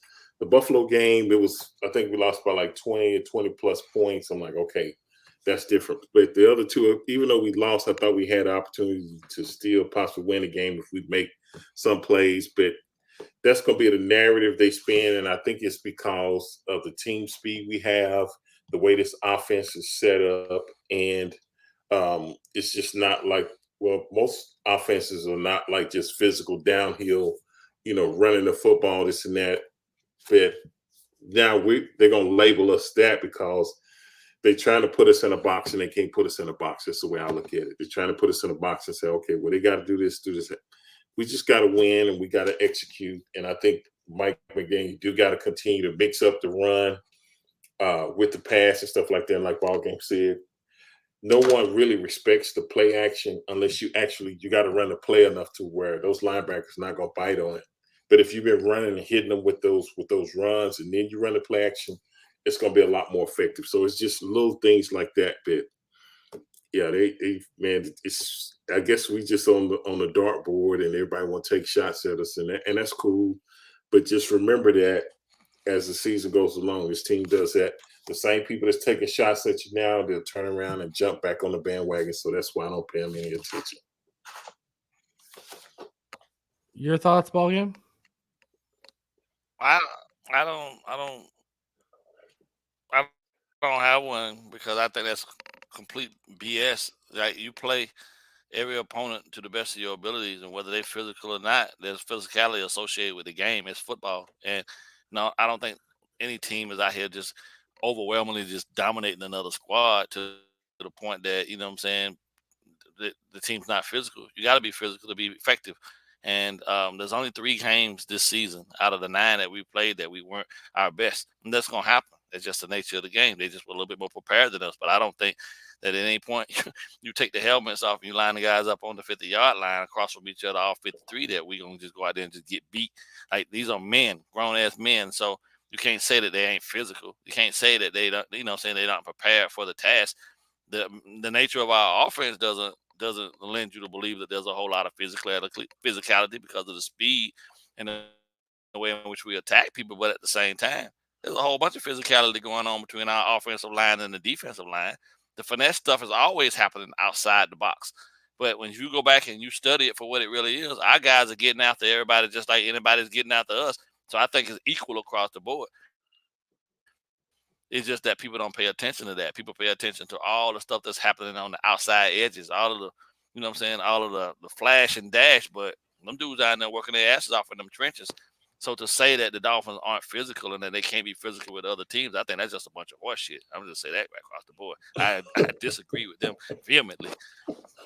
The Buffalo game, it was, I think we lost by like 20 or 20 plus points. I'm like, okay, that's different. But the other 2, even though we lost, I thought we had the opportunity to still possibly win a game if we make some plays. But that's going to be the narrative they spin. And I think it's because of the team speed we have, the way this offense is set up. And it's just not like, well, most offenses are not like just physical downhill, running the football, this and that. But now they're going to label us that because they're trying to put us in a box and they can't put us in a box. That's the way I look at it. They're trying to put us in a box and say, okay, well, they got to do this. We just got to win and we got to execute. And I think Mike McDaniel, you do got to continue to mix up the run with the pass and stuff like that. Like BallGame said, no one really respects the play action unless you got to run the play enough to where those linebackers not going to bite on it. But if you've been running and hitting them with those runs and then you run the play action, it's going to be a lot more effective. So it's just little things like that. But yeah, they man, it's. I guess we just on the dartboard, and everybody want to take shots at us, and that's cool. But just remember that as the season goes along, this team does that. The same people that's taking shots at you now, they'll turn around and jump back on the bandwagon. So that's why I don't pay them any attention. Your thoughts, BallGame? I don't have one because I think that's complete BS. Like, you play every opponent to the best of your abilities, and whether they're physical or not, there's physicality associated with the game. It's football, and no, I don't think any team is out here just overwhelmingly just dominating another squad to the point that, you know what I'm saying, the team's not physical. You got to be physical to be effective. And there's only 3 games this season out of the 9 that we played that we weren't our best, and that's gonna happen. It's just the nature of the game. They just were a little bit more prepared than us. But I don't think that at any point you take the helmets off and you line the guys up on the 50-yard line across from each other, all 53, that we're going to just go out there and just get beat. Like, these are men, grown-ass men. So you can't say that they ain't physical. You can't say that they don't, you know, saying they're not prepared for the task. The nature of our offense doesn't lend you to believe that there's a whole lot of physicality because of the speed and the way in which we attack people. But at the same time, there's a whole bunch of physicality going on between our offensive line and the defensive line. The finesse stuff is always happening outside the box. But when you go back and you study it for what it really is, our guys are getting after everybody just like anybody's getting after us. So I think it's equal across the board. It's just that people don't pay attention to that. People pay attention to all the stuff that's happening on the outside edges, all of the, you know what I'm saying, all of the flash and dash. But them dudes out there working their asses off in them trenches. So to say that the Dolphins aren't physical and that they can't be physical with other teams, I think that's just a bunch of horse shit. I'm just say that right across the board. I disagree with them vehemently.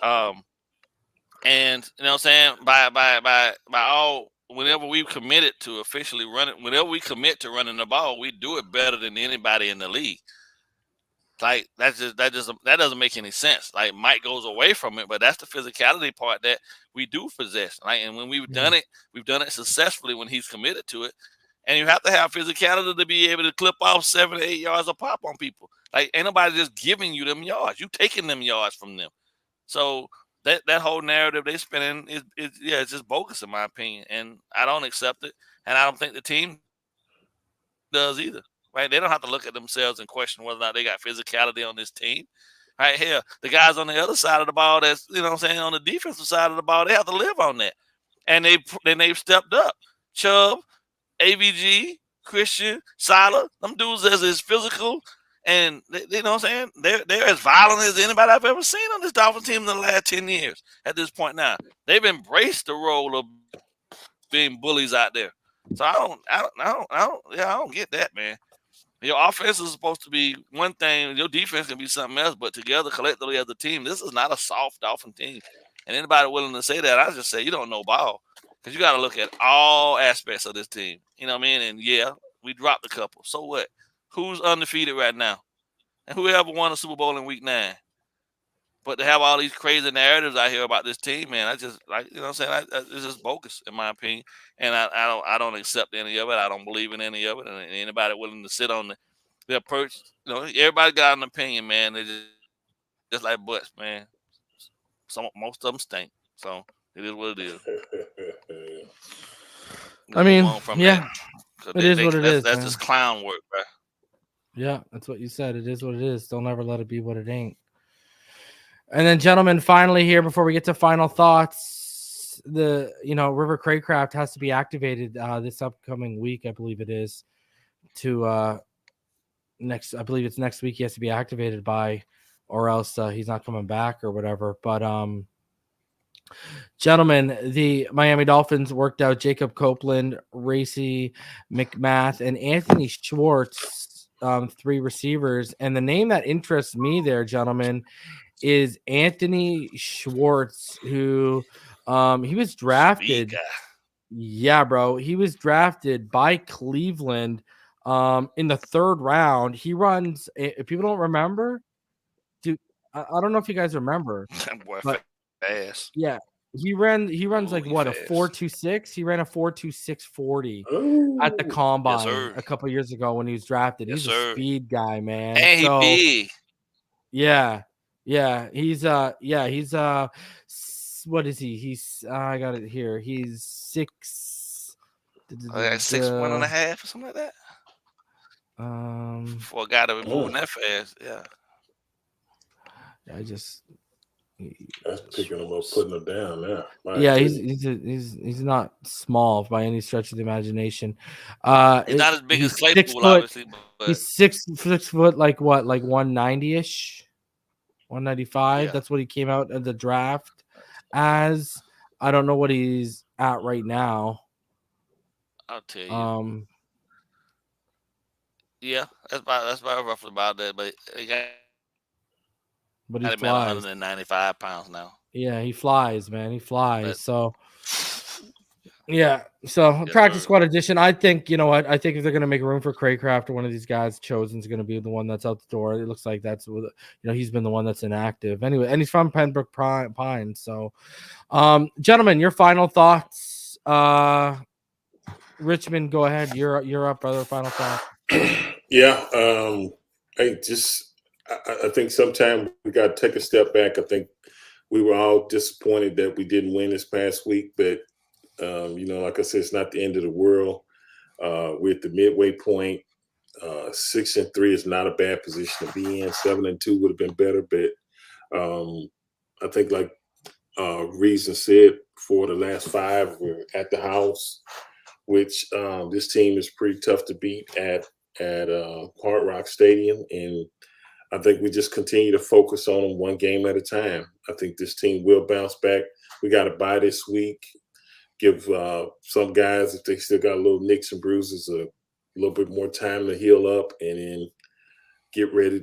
And you know what I'm saying, by all, whenever we've committed to officially running, whenever we commit to running the ball, we do it better than anybody in the league. Like, that doesn't make any sense. Like, Mike goes away from it, but that's the physicality part that we do possess. Like, and when we've done it successfully when he's committed to it. And you have to have physicality to be able to clip off 7 to 8 yards of pop on people. Like, ain't nobody just giving you them yards. You taking them yards from them. So that whole narrative they spinning is it's just bogus in my opinion, and I don't accept it, and I don't think the team does either. Right? They don't have to look at themselves and question whether or not they got physicality on this team. Right here, the guys on the other side of the ball, that's, you know what I'm saying, on the defensive side of the ball, they have to live on that. And they've stepped up. Chubb, AVG, Christian, Sala, them dudes is physical, and you know what I'm saying, they're as violent as anybody I've ever seen on this Dolphins team in the last 10 years. At this point now, they've embraced the role of being bullies out there. So I don't get that, man. Your offense is supposed to be one thing, your defense can be something else, but together, collectively as a team, this is not a soft Dolphin team. And anybody willing to say that, I just say you don't know ball, because you got to look at all aspects of this team. You know what I mean? And yeah, we dropped a couple. So what? Who's undefeated right now? And whoever won a Super Bowl in Week 9? But to have all these crazy narratives out here about this team, man, I just, like, you know what I'm saying, it's just bogus in my opinion. And I don't accept any of it. I don't believe in any of it. And anybody willing to sit on the approach, you know, everybody got an opinion, man. They just like butts, man. Most of them stink. So it is what it is. I mean, yeah, it is what it is. That's just clown work, bro. Yeah, that's what you said. It is what it is. Don't ever let it be what it ain't. And then, gentlemen, finally here, before we get to final thoughts, the River Craycraft has to be activated this upcoming week, I believe it is. I believe it's next week he has to be activated by, or else he's not coming back or whatever. But gentlemen, the Miami Dolphins worked out Jacob Copeland, Racy McMath, and Anthony Schwartz, 3 receivers. And the name that interests me there, gentlemen, is Anthony Schwartz, who he was drafted. Yeah, bro. He was drafted by Cleveland in the 3rd round. He runs, if people don't remember, dude, I don't know if you guys remember. But, fast. Yeah. He runs like what, fast. A 4.26? He ran a 4.26 40 at the combine a couple years ago when he was drafted. He's a speed guy, man. And he big. Yeah. Yeah, he's what is he? He's I got it here. He's 6 Like 6'1.5" or something like that. For a guy to be moving that fast, yeah. I just that's picking him up, putting him down now. Yeah, he's not small by any stretch of the imagination. He's not as big as he's 6 Claypool, foot. obviously, but He's 6 foot, like what, like 190-ish, 195. Yeah. That's what he came out of the draft as. I don't know what he's at right now. I'll tell you. Yeah, that's about roughly about that. But he he flies. 195 pounds now. Yeah, he flies, man. He flies. Practice squad edition. I think, you know what? I think if they're going to make room for Craycraft or one of these guys, Chosen's going to be the one that's out the door. It looks like that's what, he's been the one that's inactive anyway, and he's from Pembroke Pines. So, gentlemen, your final thoughts. Richmond, go ahead. You're up, brother. Final thoughts. Yeah. I think sometimes we got to take a step back. I think we were all disappointed that we didn't win this past week, but like I said, it's not the end of the world. We're at the midway point. 6-3 is not a bad position to be in. 7-2 would have been better, but I think, like Reason said, for the last 5, we're at the house, which this team is pretty tough to beat at Hard Rock Stadium, and I think we just continue to focus on them one game at a time. I think this team will bounce back. We got to bye this week. Give some guys, if they still got little nicks and bruises, a little bit more time to heal up, and then get ready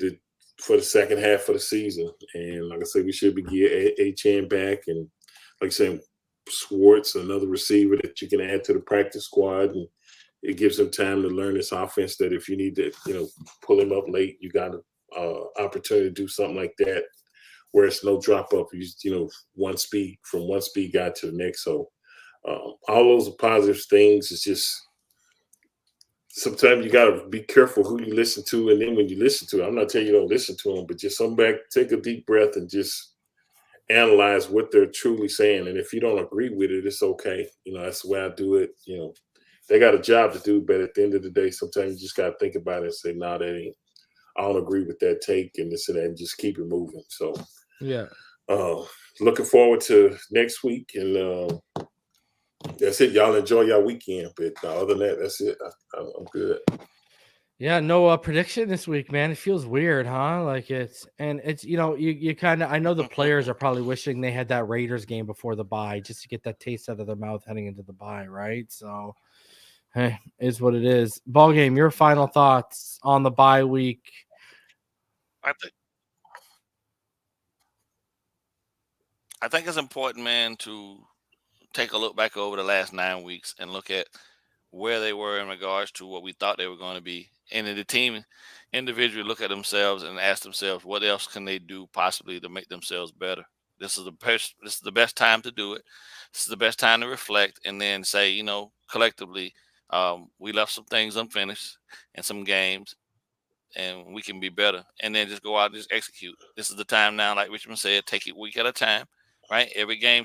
for the second half of the season. And like I said, we should be getting HN back, and like I said, Schwartz, another receiver that you can add to the practice squad, and it gives him time to learn this offense. That if you need to, pull him up late, you got an opportunity to do something like that, where it's no drop up. One speed guy to the next. So. All those are positive things. It's just sometimes you got to be careful who you listen to, and then when you listen to it, I'm not telling you don't listen to them, but just take a deep breath and just analyze what they're truly saying. And if you don't agree with it, it's okay. That's the way I do it. They got a job to do, but at the end of the day, sometimes you just got to think about it and say, "No, that ain't. I don't agree with that take," and this and that, and just keep it moving. So, yeah. Looking forward to next week, and. That's it. Y'all enjoy your weekend, but other than that, that's it. I'm good. Yeah, no prediction this week, man. It feels weird, huh? Like it's you kind of. I know the players are probably wishing they had that Raiders game before the bye, just to get that taste out of their mouth heading into the bye, right? So, hey, is what it is. BallGame, your final thoughts on the bye week? I think it's important, man, to take a look back over the last 9 weeks and look at where they were in regards to what we thought they were going to be. And then the team individually look at themselves and ask themselves, what else can they do possibly to make themselves better? This is the best time to do it. This is the best time to reflect and then say, collectively, we left some things unfinished in some games and we can be better. And then just go out and just execute. This is the time now, like Richmond said, take it week at a time, right? Every game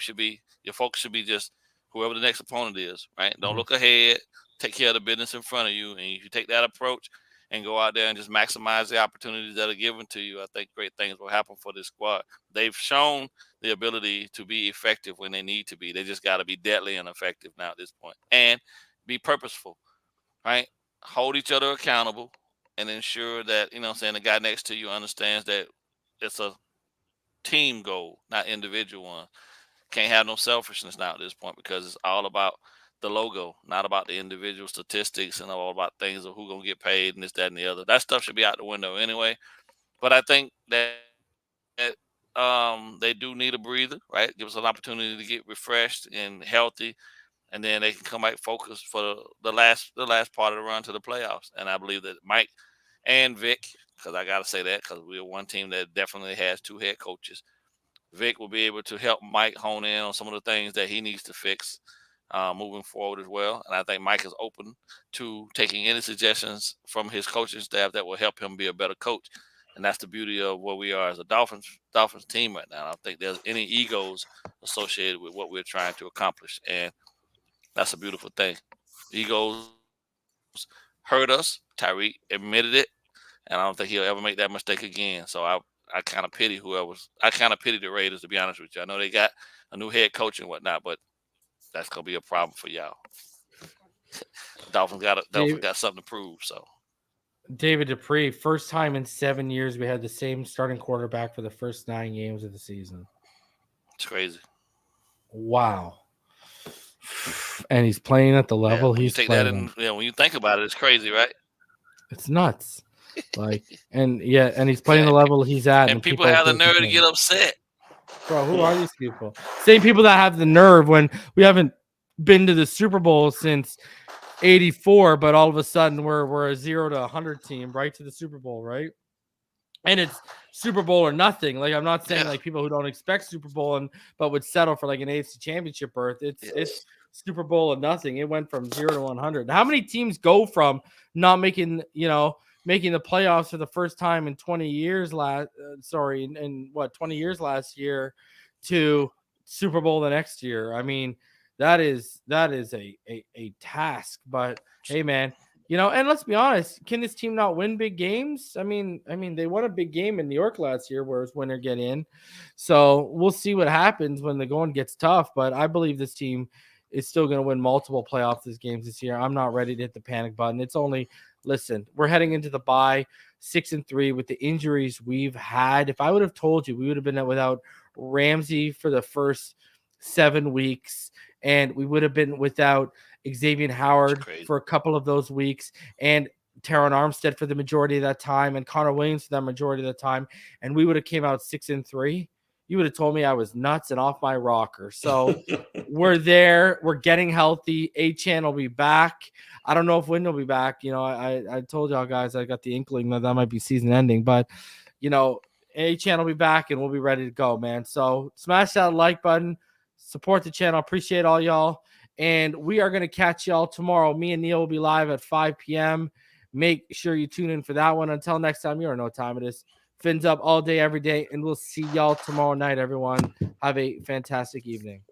your focus should be just whoever the next opponent is, right? Don't look ahead. Take care of the business in front of you. And if you take that approach and go out there and just maximize the opportunities that are given to you, I think great things will happen for this squad. They've shown the ability to be effective when they need to be. They just got to be deadly and effective now at this point. And be purposeful, right? Hold each other accountable and ensure that, the guy next to you understands that it's a team goal, not individual one. Can't have no selfishness now at this point because it's all about the logo, not about the individual statistics and all about things of who's going to get paid and this, that, and the other. That stuff should be out the window anyway. But I think that they do need a breather, right? Give us an opportunity to get refreshed and healthy, and then they can come back focused for the last part of the run to the playoffs. And I believe that Mike and Vic, because I got to say that because we're one team that definitely has 2 head coaches, Vic will be able to help Mike hone in on some of the things that he needs to fix moving forward as well. And I think Mike is open to taking any suggestions from his coaching staff that will help him be a better coach. And that's the beauty of where we are as a Dolphins team right now. I don't think there's any egos associated with what we're trying to accomplish. And that's a beautiful thing. Egos hurt us. Tyreek admitted it. And I don't think he'll ever make that mistake again. So I kind of pity I kind of pity the Raiders, to be honest with you. I know they got a new head coach and whatnot, but that's going to be a problem for y'all. Dolphins got something to prove. So, David Dupree, first time in 7 years we had the same starting quarterback for the first 9 games of the season. It's crazy. Wow. And he's playing at the level he's playing. When you think about it, it's crazy, right? It's nuts. And he's playing the level he's at. And people have the nerve to get upset. Bro, who are these people? Same people that have the nerve when we haven't been to the Super Bowl since '84, but all of a sudden we're a 0 to 100 team right to the Super Bowl, right? And it's Super Bowl or nothing. Like, I'm not saying like people who don't expect Super Bowl but would settle for like an AFC Championship berth. It's Super Bowl or nothing. It went from 0 to 100. How many teams go from not making the playoffs for the first time in 20 years 20 years last year to Super Bowl the next year? I mean, that is a task, but hey, man, and let's be honest, can this team not win big games? I mean, they won a big game in New York last year, whereas winner get in. So we'll see what happens when the going gets tough, but I believe this team is still going to win multiple playoff games this year. I'm not ready to hit the panic button. It's only, listen, we're heading into the bye 6-3 with the injuries we've had. If I would have told you, we would have been without Ramsey for the first 7 weeks, and we would have been without Xavier Howard for a couple of those weeks, and Teron Armstead for the majority of that time, and Connor Williams for that majority of the time, and we would have came out 6-3. You would have told me I was nuts and off my rocker. So we're there. We're getting healthy. A-Chan will be back. I don't know if Wynn will be back. I told y'all guys I got the inkling that might be season ending, but A-Chan will be back and we'll be ready to go, man. So smash that like button. Support the channel. Appreciate all y'all. And we are going to catch y'all tomorrow. Me and Neil will be live at 5 p.m. Make sure you tune in for that one. Until next time, you already know what time it is. Fins up all day, every day. And we'll see y'all tomorrow night, everyone. Have a fantastic evening.